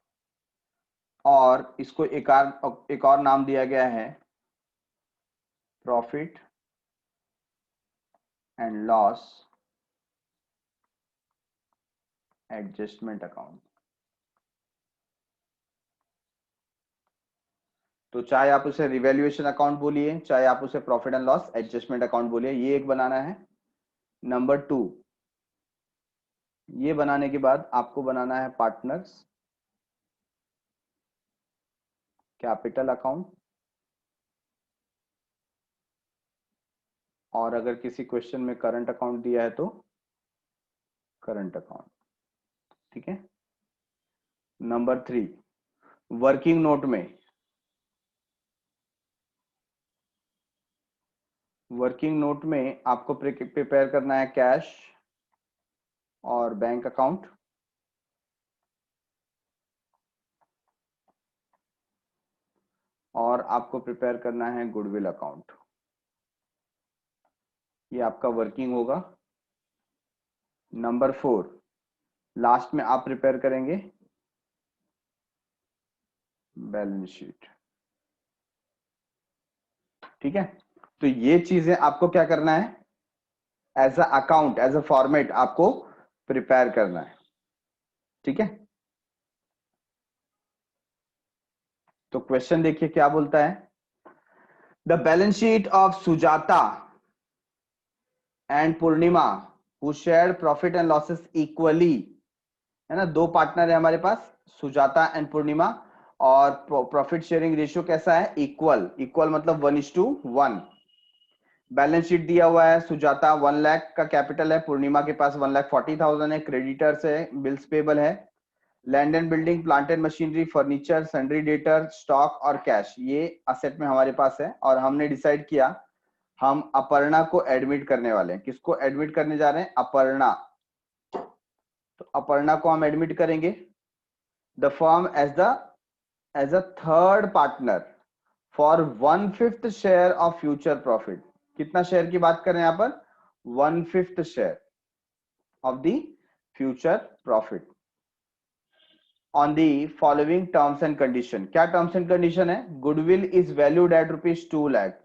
और इसको एक और नाम दिया गया है profit and loss adjustment account. तो चाहे आप उसे रिवैल्यूएशन अकाउंट बोलिए, चाहे आप उसे profit and loss adjustment account बोलिए, ये एक बनाना है। नंबर 2, ये बनाने के बाद आपको बनाना है पार्टनर्स कैपिटल अकाउंट। और अगर किसी क्वेश्चन में करंट अकाउंट दिया है तो करंट अकाउंट, ठीक है। नंबर 3, वर्किंग नोट में, वर्किंग नोट में आपको प्रिपेयर करना है कैश और बैंक अकाउंट। और आपको प्रिपेयर करना है गुडविल अकाउंट। ये आपका वर्किंग होगा। नंबर 4, लास्ट में आप प्रिपेयर करेंगे बैलेंस शीट, ठीक है। तो ये चीजें आपको क्या करना है, as a account, as a format आपको प्रिपेयर करना है, ठीक है। तो क्वेश्चन देखिए क्या बोलता है, the balance sheet of Sujata and Purnima who shared profit and losses equally, है ना, दो पार्टनर है हमारे पास, सुजाता एंड पूर्णिमा, और प्रॉफिट शेयरिंग रेशियो कैसा है, इक्वल, इक्वल मतलब 1:1। बैलेंस शीट दिया हुआ है, सुजाता 1 लाख का कैपिटल है, पूर्णिमा के पास 1,40,000 है, क्रेडिटर्स है, बिल्स पेबल है, land and building, plant and machinery, furniture, sundry debtor, stock और कैश, ये असेट में हमारे पास है। और हमने डिसाइड किया हम अपर्णा को एडमिट करने वाले हैं। किसको एडमिट करने जा रहे हैं, अपर्णा। तो अपर्णा को हम एडमिट करेंगे the firm as a third partner for 1/5 share of future profit. कितना शेयर की बात कर रहे हैं यहाँ पर, 1/5 share of the future profit on the following terms and condition. क्या टर्म्स एंड कंडीशन है, goodwill is valued at ₹2 lakh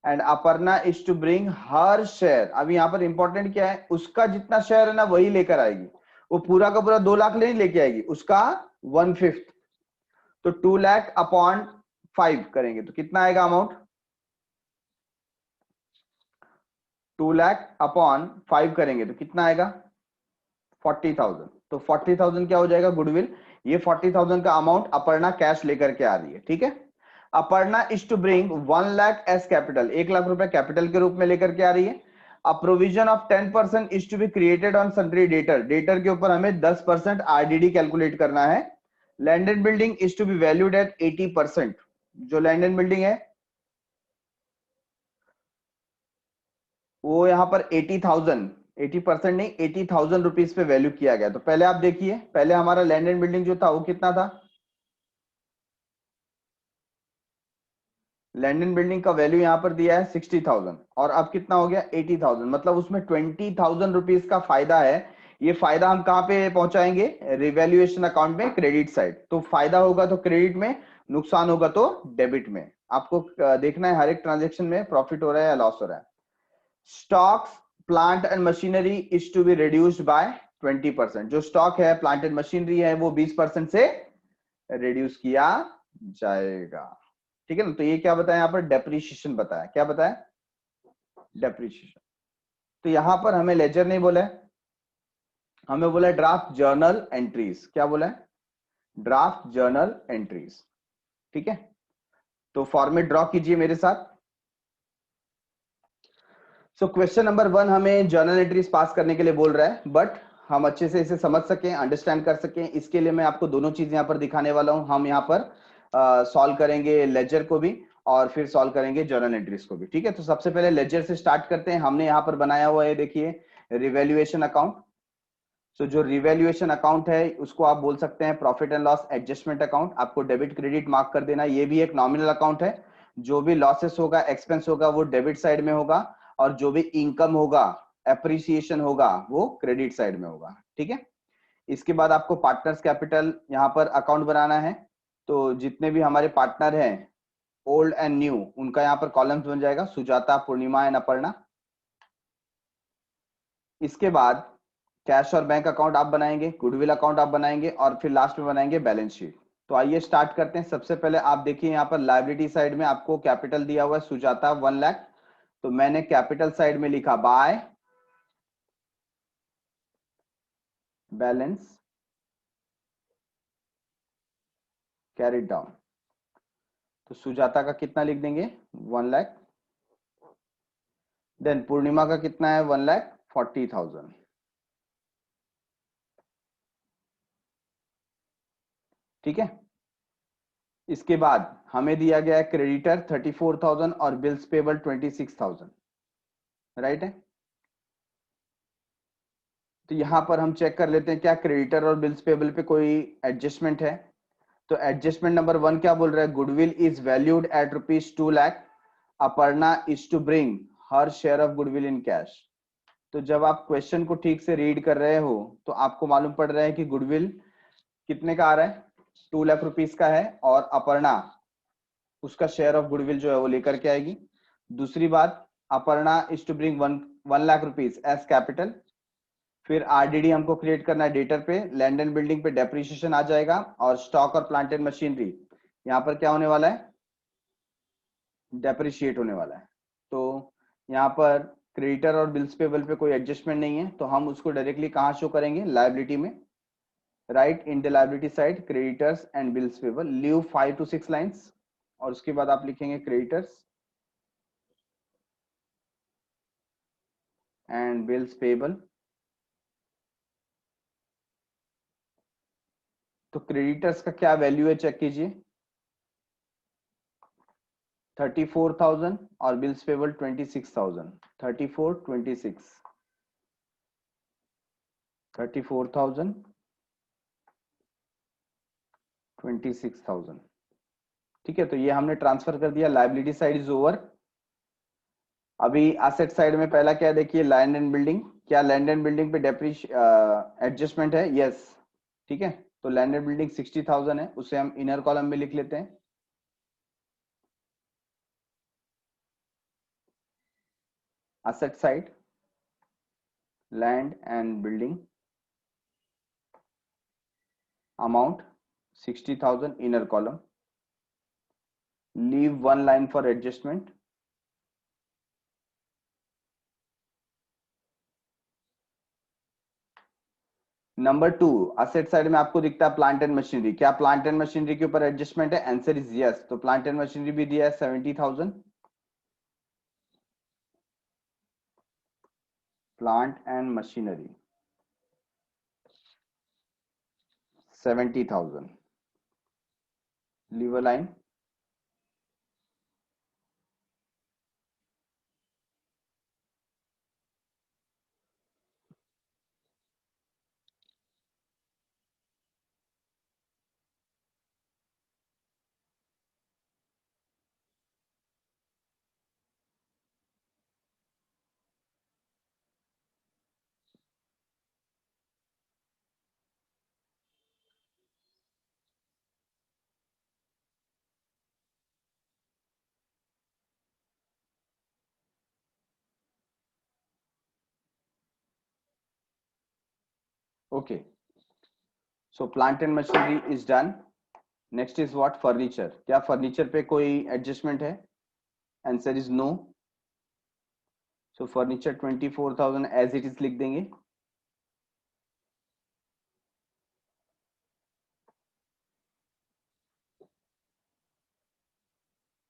and Aparna is to bring her share. अभी यहाँ पर इंपॉर्टेंट क्या है, उसका जितना शेयर है ना वही लेकर आएगी, वो पूरा का पूरा 2 लाख नहीं लेके आएगी, उसका 1/5। तो 2 लाख अपॉन 5 करेंगे तो कितना आएगा अमाउंट, 2 लाख अपॉन 5 करेंगे तो कितना आएगा 40,000। तो 40,000 क्या हो जाएगा गुडविल, ये 40,000 का अमाउंट अपर्णा कैश लेकर के आ रही है, ठीक है। Aparna is to bring 1 lakh as capital, 1 lakh रुपए कैपिटल के रूप में लेकर के आ रही है। A provision of 10% is to be created on sundry debtor, debtor के ऊपर हमें 10% आरडीडी कैलकुलेट करना है। Land and building is to be valued at 80%, जो लैंड एंड बिल्डिंग है वो यहाँ पर 80,000, 80% नहीं 80,000 रुपीज पे वैल्यू किया गया। तो पहले आप देखिए, पहले हमारा लैंड एंड बिल्डिंग जो था वो कितना था, लैंड एंड बिल्डिंग का वैल्यू यहाँ पर दिया है 60,000 और अब कितना हो गया 80,000, मतलब उसमें 20,000 रुपीज का फायदा है। ये फायदा हम कहाँ पे पहुंचाएंगे, रिवैल्यूएशन अकाउंट में, क्रेडिट साइड। तो फायदा होगा तो क्रेडिट में, नुकसान होगा तो डेबिट में। आपको देखना है हर एक ट्रांजेक्शन में प्रॉफिट हो रहा है या लॉस हो रहा है। Stocks, plant and machinery is to be reduced by 20%, जो स्टॉक है प्लांट एंड मशीनरी है वो 20% से रिड्यूस किया जाएगा, ठीक है ना। तो ये क्या बताया यहाँ पर, डेप्रीशिएशन बताया, क्या बताया, डेप्रीशिएशन। तो यहां पर हमें लेजर नहीं बोला है, हमें बोला है ड्राफ्ट जर्नल एंट्रीज। क्या बोला है, ड्राफ्ट जर्नल एंट्रीज, ठीक है। तो फॉर्मेट ड्रॉ कीजिए मेरे साथ। सो क्वेश्चन नंबर 1 हमें जर्नल एंट्रीज पास करने के लिए बोल रहा है, बट हम अच्छे से इसे समझ सकें, अंडरस्टैंड कर सकें, इसके लिए मैं आपको दोनों चीज यहाँ पर दिखाने वाला हूं। हम यहाँ पर सॉल्व करेंगे लेजर को भी और फिर सॉल्व करेंगे जर्नल एंट्रीज को भी, ठीक है। तो सबसे पहले लेजर से स्टार्ट करते हैं। हमने यहाँ पर बनाया हुआ है, देखिए, रिवैल्यूएशन अकाउंट। सो जो रिवैल्यूएशन अकाउंट है उसको आप बोल सकते हैं profit and loss adjustment account. आपको डेबिट क्रेडिट मार्क कर देना, ये भी एक नॉमिनल अकाउंट है। जो भी लॉसेस होगा, एक्सपेंस होगा, वो डेबिट साइड में होगा और जो भी इनकम होगा, एप्रिसिएशन होगा, वो क्रेडिट साइड में होगा, ठीक है। इसके बाद आपको पार्टनर्स कैपिटल यहाँ पर अकाउंट बनाना है। तो जितने भी हमारे पार्टनर हैं ओल्ड एंड न्यू, उनका यहाँ पर कॉलम्स बन जाएगा, सुजाता, पूर्णिमा एंड अपर्णा। इसके बाद कैश और बैंक अकाउंट आप बनाएंगे, गुडविल अकाउंट आप बनाएंगे और फिर लास्ट में बनाएंगे बैलेंस शीट। तो आइए स्टार्ट करते हैं। सबसे पहले आप देखिए यहाँ पर लायबिलिटी साइड में आपको कैपिटल दिया हुआ है सुजाता 1 लाख। तो मैंने कैपिटल साइड में लिखा बाय बैलेंस कैरिड डाउन। तो सुजाता का कितना लिख देंगे 1 लाख। देन पूर्णिमा का कितना है 1,40,000, ठीक है। इसके बाद हमें दिया गया है क्रेडिटर 34,000 और बिल्स पेबल 26,000, राइट है। तो यहां पर हम चेक कर लेते हैं क्या क्रेडिटर और बिल्स पेबल पे कोई एडजस्टमेंट है। तो एडजस्टमेंट नंबर 1 क्या बोल रहा है, goodwill is valued at ₹2 lakh, Aparna is to bring her share of goodwill in cash. तो जब आप क्वेश्चन को ठीक से रीड कर रहे हो तो आपको मालूम पड़ रहा है कि गुडविल कितने का आ रहा है, 2 लाख रुपीस का है और अपर्णा उसका शेयर ऑफ गुडविल जो है वो लेकर के आएगी। दूसरी बात, Aparna is to bring 1 lakh rupees as capital. फिर आरडीडी हमको क्रिएट करना है डेटर पे, लैंड एंड बिल्डिंग पे डेप्रिसिएशन आ जाएगा और स्टॉक और प्लांट एंड मशीनरी यहाँ पर क्या होने वाला है, डेप्रिशिएट होने वाला है। तो यहाँ पर क्रेडिटर और बिल्स पेबल पे कोई एडजस्टमेंट नहीं है, तो हम उसको डायरेक्टली कहाँ शो करेंगे, लायबिलिटी में, right in the liability side creditors and bills payable, leave 5 to 6 lines, और उसके बाद आप लिखेंगे क्रेडिटर्स एंड बिल्स पेबल। तो क्रेडिटर्स का क्या वैल्यू है चेक कीजिए, 34,000 और बिल्स पेबल 26,000, 34 26, 34,000 26,000। ठीक है, तो ये हमने ट्रांसफर कर दिया, लायबिलिटी साइड इज ओवर। अभी एसेट साइड में पहला क्या है देखिए, लैंड एंड बिल्डिंग। क्या लैंड एंड बिल्डिंग पे एडजस्टमेंट है? यस। ठीक है, तो लैंड एंड बिल्डिंग 60,000 है, उसे हम इनर कॉलम में लिख लेते हैं। Asset side land and building amount 60,000 inner column, leave 1 line for adjustment. Number 2, asset side में आपको दिखता है प्लांट एंड मशीनरी। क्या प्लांट एंड मशीनरी के ऊपर एडजस्टमेंट है? Answer is yes. तो प्लांट एंड मशीनरी भी दिया है 70,000, plant and machinery 70,000, leave a line. Okay, so plant and machinery is done. Next is what? Furniture. क्या फर्नीचर पे कोई एडजस्टमेंट है? Answer is no. So furniture 24,000 as it is लिख देंगे।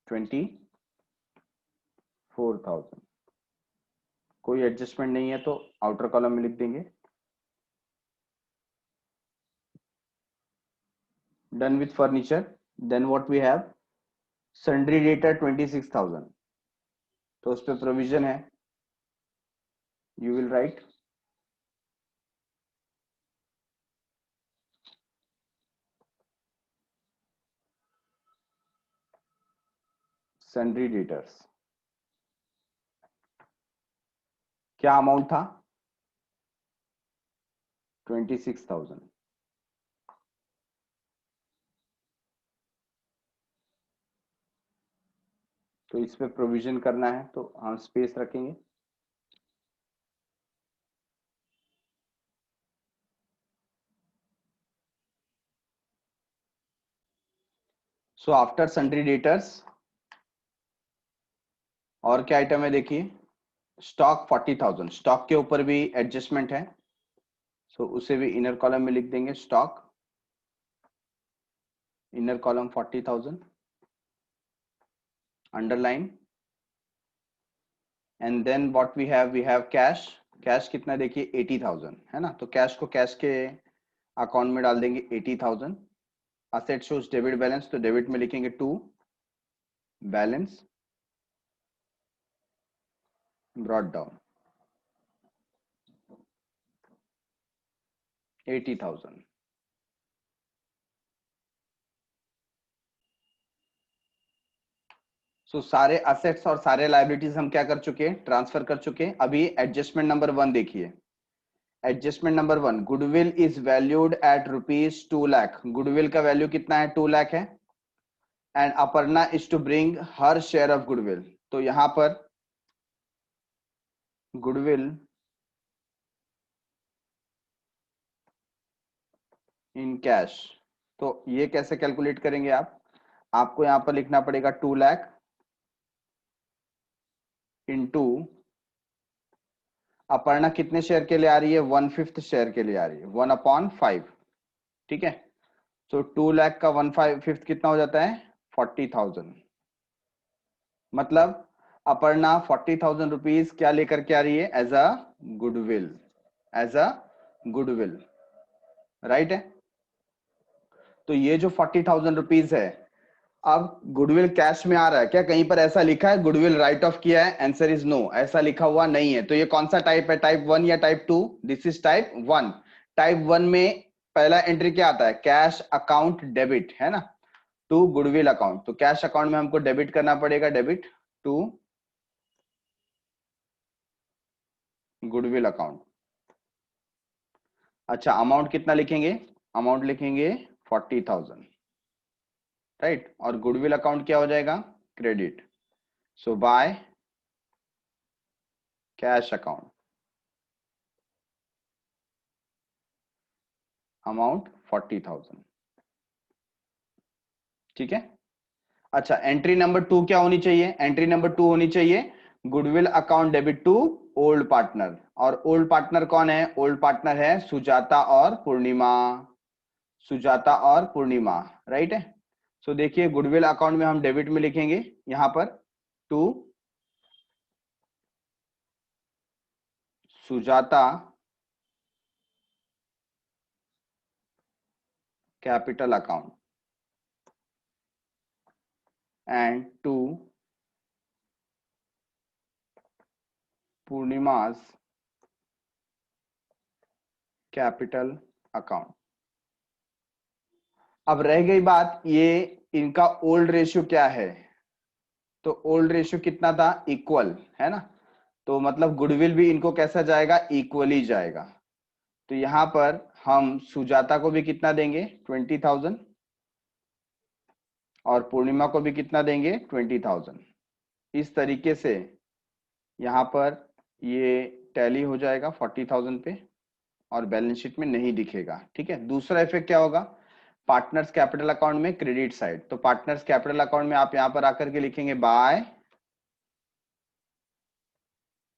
ट्वेंटी 4,000, कोई एडजस्टमेंट नहीं है तो आउटर कॉलम में लिख देंगे। Done with furniture. Then what we have? Sundry debtor 26,000, तो उस पर प्रोविजन है, you will write sundry debtors. क्या अमाउंट था? 26,000। तो इस पे प्रोविजन करना है तो हम स्पेस रखेंगे। सो आफ्टर सन्ड्री डेटर्स और क्या आइटम है देखिए, स्टॉक 40,000, स्टॉक के ऊपर भी एडजस्टमेंट है, सो उसे भी इनर कॉलम में लिख देंगे। Stock inner column 40,000, underline. And then what we have cash. Cash कितना देखिए 80,000 है ना, तो कैश को कैश के अकाउंट में डाल देंगे 80,000। असेट शोज डेबिट बैलेंस, तो डेबिट में लिखेंगे टू बैलेंस ब्रॉट डाउन 80,000। सो सारे असेट्स और सारे लाइबिलिटीज हम क्या कर चुके हैं? ट्रांसफर कर चुके हैं। अभी एडजस्टमेंट नंबर 1 देखिए। Adjustment number 1, goodwill is valued at ₹2 lakh. Goodwill का वैल्यू कितना है? 2 लाख है। And Aparna is to bring her share of goodwill, तो यहां पर गुडविल इन कैश, तो ये कैसे कैलकुलेट करेंगे आप? आपको यहां पर लिखना पड़ेगा 2 लाख इंटू अपर्णा कितने शेयर के लिए आ रही है? 1/5 शेयर के लिए आ रही है, 1/5। ठीक है। तो 2 लाख का 1/5 कितना हो जाता है? 40,000। मतलब अपर्णा 40,000 रुपीज क्या लेकर के आ रही है? As a goodwill, as a goodwill, right है। तो ये जो 40,000 रुपीज है, अब गुडविल कैश में आ रहा है क्या? कहीं पर ऐसा लिखा है गुडविल राइट ऑफ किया है? आंसर इज नो, ऐसा लिखा हुआ नहीं है। तो ये कौन सा टाइप है? टाइप 1 या type 2? This is type 1। Type 1 में पहला एंट्री क्या आता है? कैश अकाउंट डेबिट, है ना, टू गुडविल अकाउंट। तो कैश अकाउंट में हमको डेबिट करना पड़ेगा, डेबिट टू गुडविल अकाउंट। अच्छा, अमाउंट कितना लिखेंगे? अमाउंट लिखेंगे 40,000, राइट। और गुडविल अकाउंट क्या हो जाएगा? Credit. So by cash account, amount 40,000, ठीक है। अच्छा, एंट्री नंबर 2 क्या होनी चाहिए? एंट्री नंबर 2 होनी चाहिए goodwill account debit to old partner. और ओल्ड पार्टनर कौन है? ओल्ड पार्टनर है सुजाता और पूर्णिमा, सुजाता और पूर्णिमा, राइट है। सो देखिए, गुडविल अकाउंट में हम डेबिट में लिखेंगे यहां पर to Sujata capital account and to Purnima's capital account. अब रह गई बात, ये इनका ओल्ड रेशियो क्या है? तो ओल्ड रेशियो कितना था? इक्वल, है ना। तो मतलब गुडविल भी इनको कैसा जाएगा? इक्वली जाएगा। तो यहां पर हम सुजाता को भी कितना देंगे? 20,000। और पूर्णिमा को भी कितना देंगे? 20,000। इस तरीके से यहाँ पर ये टैली हो जाएगा 40,000 पे और बैलेंस शीट में नहीं दिखेगा, ठीक है। दूसरा इफेक्ट क्या होगा? पार्टनर्स कैपिटल अकाउंट में क्रेडिट साइड। तो पार्टनर्स कैपिटल अकाउंट में आप यहां पर आकर के लिखेंगे by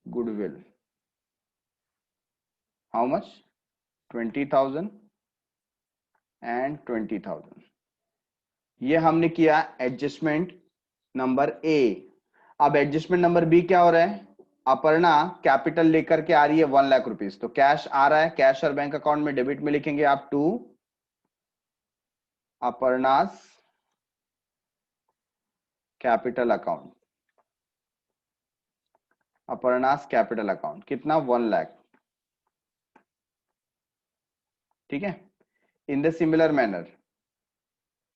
goodwill, how much? 20,000 and 20,000। ये हमने किया एडजस्टमेंट नंबर ए। अब एडजस्टमेंट नंबर बी क्या हो रहा है? अपर्णा कैपिटल लेकर के आ रही है 1 लाख रुपीज। तो कैश आ रहा है, कैश और बैंक अकाउंट में डेबिट में लिखेंगे आप to Aparna's capital account, Aparna's capital account कितना? 1 लाख, ठीक है। In the similar manner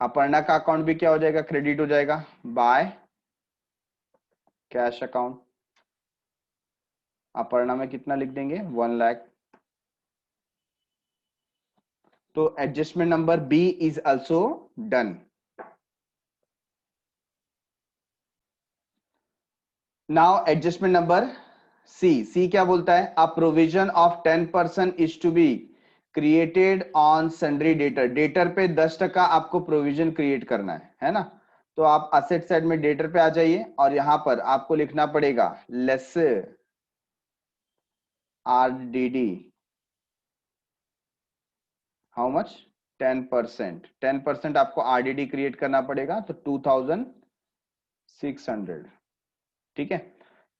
Aparna का अकाउंट भी क्या हो जाएगा? क्रेडिट हो जाएगा बाय कैश अकाउंट। अपर्णा में कितना लिख देंगे? 1 लाख। तो adjustment number B is also done. Now adjustment number C. C क्या बोलता है? A provision of 10% is to be created on sundry debtor. Debtor पे 10% आपको प्रोविजन क्रिएट करना है ना। तो आप असेट साइड में डेटर पे आ जाइए और यहां पर आपको लिखना पड़ेगा लेस आरडीडी, हाउ मच? 10%। 10% आपको आरडीडी क्रिएट करना पड़ेगा, तो 2,600, ठीक है।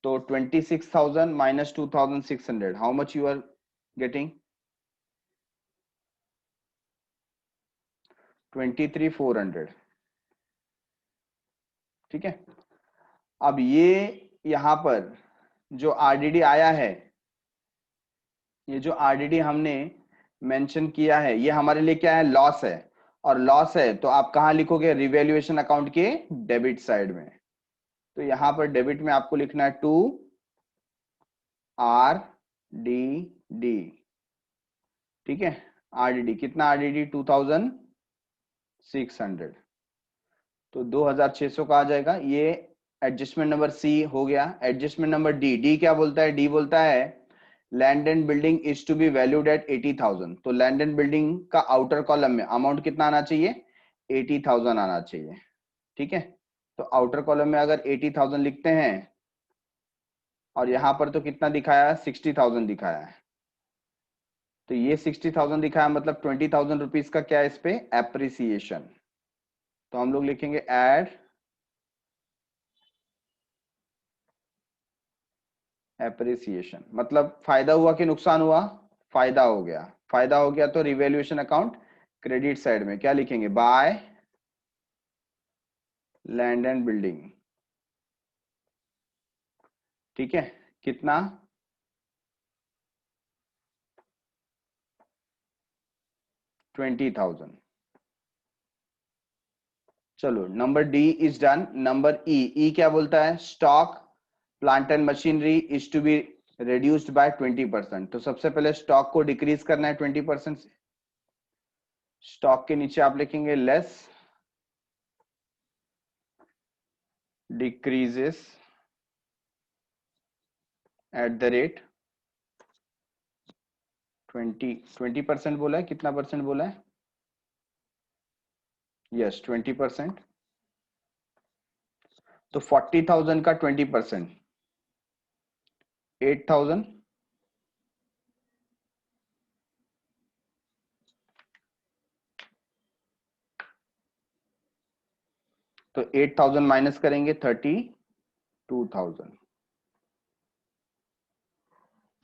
तो 26,000 minus 2,600, how much you are getting? 23,400, ठीक है। अब ये यहां पर जो आरडीडी आया है, ये जो आरडीडी हमने मेंशन किया है, ये हमारे लिए क्या है? लॉस है। और लॉस है तो आप कहां लिखोगे? रिवैल्यूएशन अकाउंट के डेबिट साइड में। तो यहां पर डेबिट में आपको लिखना है टू आर डी डी, ठीक है। आरडीडी कितना? आरडीडी 2,600, तो 2,600 का आ जाएगा। ये एडजस्टमेंट नंबर सी हो गया। Adjustment number D. डी क्या बोलता है? डी बोलता है land and building is to be valued at 80,000। तो लैंड एंड बिल्डिंग का आउटर कॉलम में अमाउंट कितना आना चाहिए? 80,000 आना चाहिए, ठीक है। तो आउटर कॉलम में अगर 80,000 लिखते हैं और यहां पर तो कितना दिखाया है? 60,000 दिखाया है। तो ये 60,000 दिखाया, मतलब 20,000 रुपीज का क्या है इस पे, एप्रिसिएशन। तो हम लोग लिखेंगे एड एप्रिसिएशन, मतलब फायदा हुआ कि नुकसान हुआ, फायदा हो गया। फायदा हो गया तो रिवैल्यूएशन अकाउंट क्रेडिट साइड में क्या लिखेंगे, बाय लैंड एंड बिल्डिंग। ठीक है, कितना, 20,000। चलो number D is done. Number E क्या बोलता है, stock plant and machinery is to be reduced by 20%। तो सबसे पहले स्टॉक को डिक्रीज करना है 20% से। स्टॉक के नीचे आप लिखेंगे less decreases at the rate 20% बोला है, कितना परसेंट बोला है, यस 20%। तो 40,000 का 20%, 8,000। तो 8,000 माइनस करेंगे 32,000,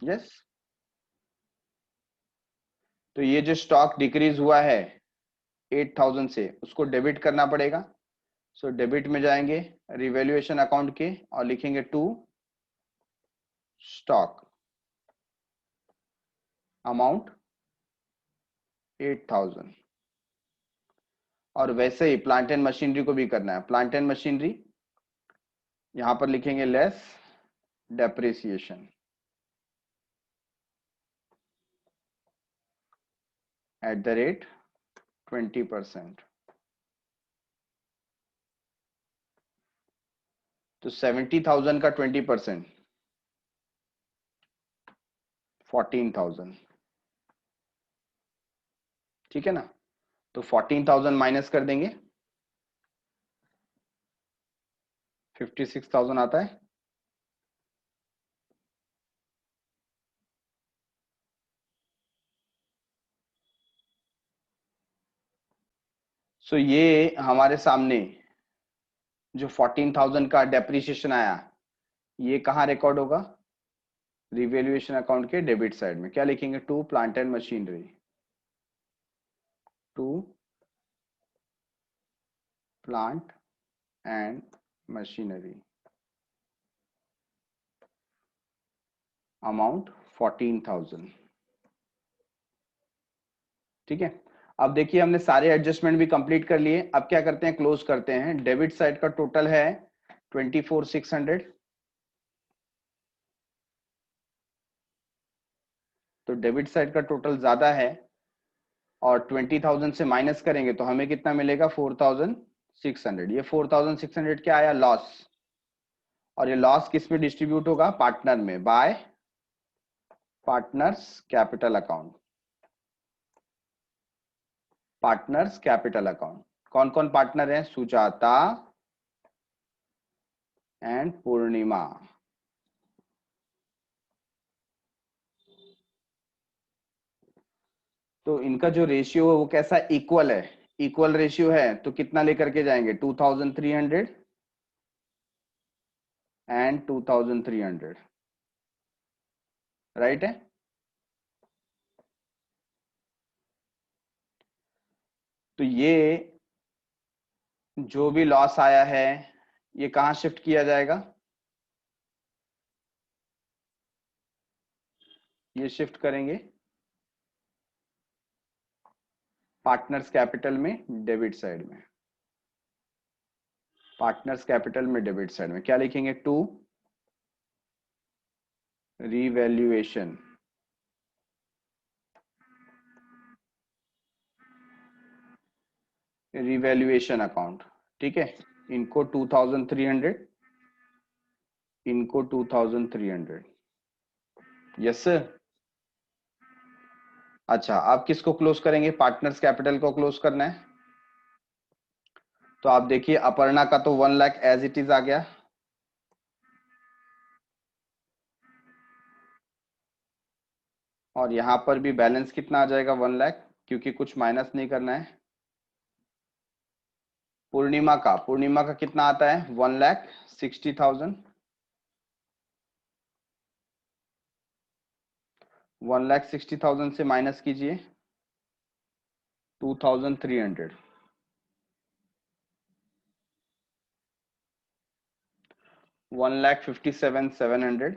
यस। तो ये जो स्टॉक डिक्रीज हुआ है 8,000 से, उसको डेबिट करना पड़ेगा। सो डेबिट में जाएंगे रिवैल्यूएशन अकाउंट के और लिखेंगे टू स्टॉक अमाउंट 8,000। और वैसे ही प्लांट एंड मशीनरी को भी करना है। प्लांट एंड मशीनरी यहां पर लिखेंगे less depreciation at the rate 20%। तो 70,000 का 20%, 14,000। ठीक है ना, तो 14,000 माइनस कर देंगे, 56,000 आता है। सो ये हमारे सामने जो 14,000 का डेप्रिसिएशन आया, ये कहां रिकॉर्ड होगा, रिवैल्यूएशन अकाउंट के डेबिट साइड में। क्या लिखेंगे, to plant and machinery, to plant and machinery amount 14,000। ठीक है, अब देखिए हमने सारे एडजस्टमेंट भी कंप्लीट कर लिए। अब क्या करते हैं, क्लोज करते हैं। डेबिट साइड का टोटल है 24,600। तो डेबिट साइड का टोटल ज्यादा है और 20,000 से माइनस करेंगे तो हमें कितना मिलेगा, 4,600। ये 4,600 क्या आया, लॉस। और ये लॉस किस में डिस्ट्रीब्यूट होगा, पार्टनर में, bye partners capital account. Partners capital account, कौन कौन पार्टनर हैं, सुजाता एंड पूर्णिमा। तो इनका जो रेशियो है वो कैसा, इक्वल है। इक्वल रेशियो है तो कितना लेकर के जाएंगे, 2,300 एंड 2,300, राइट है। तो ये जो भी लॉस आया है ये कहां शिफ्ट किया जाएगा, ये शिफ्ट करेंगे पार्टनर्स कैपिटल में, डेबिट साइड में। पार्टनर्स कैपिटल में डेबिट साइड में क्या लिखेंगे, टू रिवैल्यूएशन रिवैल्यूएशन अकाउंट। ठीक है, इनको 2,300, इनको 2,300, यस सर। अच्छा, आप किसको क्लोज करेंगे, पार्टनर्स कैपिटल को क्लोज करना है। तो आप देखिए अपर्णा का तो 1 लाख एज इट इज आ गया, और यहाँ पर भी बैलेंस कितना आ जाएगा 1 लाख, क्योंकि कुछ माइनस नहीं करना है। पूर्णिमा का कितना आता है 1,60,000। 1,60,000 से माइनस कीजिए 2,300। 1,57,700।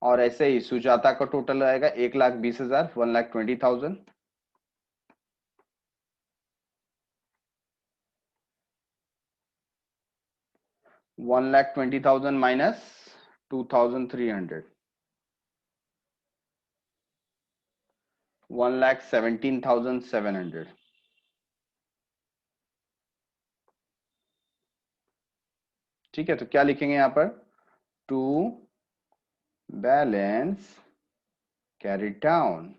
और ऐसे ही सुजाता का टोटल आएगा 1,20,000, 1,20,000। 1,20,000 माइनस 2,300, 1,17,700। ठीक है, तो क्या लिखेंगे यहाँ पर, to balance carry down,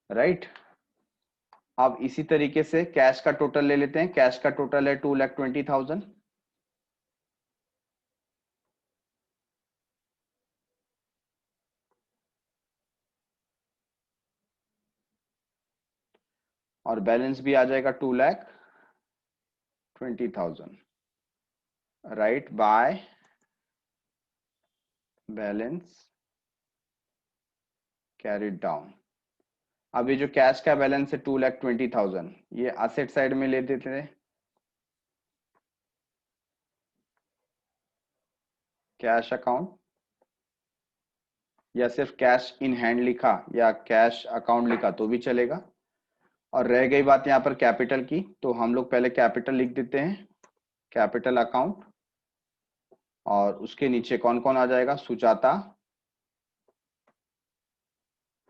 right. अब इसी तरीके से कैश का टोटल ले लेते हैं। कैश का टोटल है 2,20,000। और बैलेंस भी आ जाएगा 2,20,000, right, by balance carried down. अब ये जो कैश का बैलेंस है 2,20,000, ये असेट साइड में ले देते हैं। कैश अकाउंट, या सिर्फ कैश इन हैंड लिखा या कैश अकाउंट लिखा तो भी चलेगा। और रह गई बात यहाँ पर कैपिटल की, तो हम लोग पहले कैपिटल लिख देते हैं, कैपिटल अकाउंट। और उसके नीचे कौन कौन आ जाएगा, सुजाता,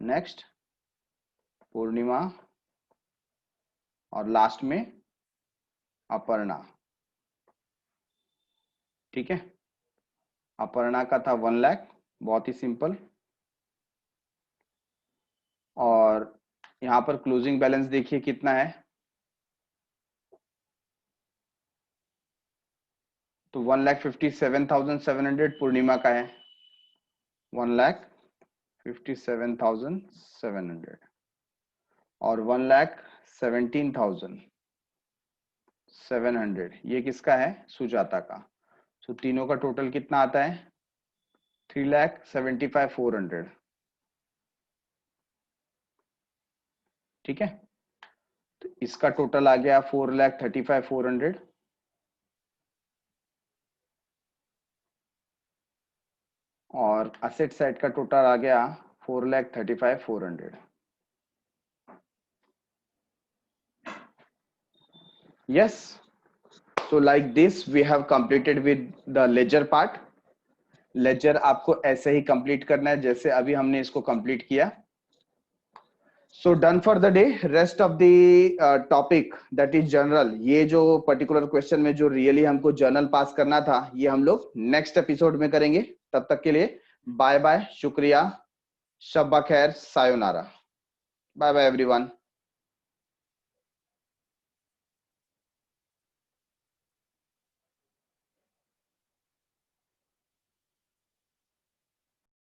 नेक्स्ट पूर्णिमा, और लास्ट में अपर्णा। ठीक है, अपर्णा का था 1 लाख, बहुत ही सिंपल। और यहाँ पर क्लोजिंग बैलेंस देखिए कितना है, तो 1,57,700 पूर्णिमा का है, 1,57,700, और 1,17,700 ये किसका है, सुजाता का। तो तीनों का टोटल कितना आता है 3,75,400। ठीक है, तो इसका टोटल आ गया 4,35,400। और असेट साइड का टोटल आ गया 4,35,400। yes, so like this we have completed with the ledger part. Ledger आपको ऐसे ही कंप्लीट करना है जैसे अभी हमने इसको कंप्लीट किया। So done for the day. Rest of the topic that is general, ये जो पर्टिकुलर क्वेश्चन में जो रियली हमको जर्नल पास करना था, ये हम लोग नेक्स्ट एपिसोड में करेंगे। तब तक के लिए बाय बाय, शुक्रिया, शब्बा खैर, सायोनारा, बाय बाय एवरीवन।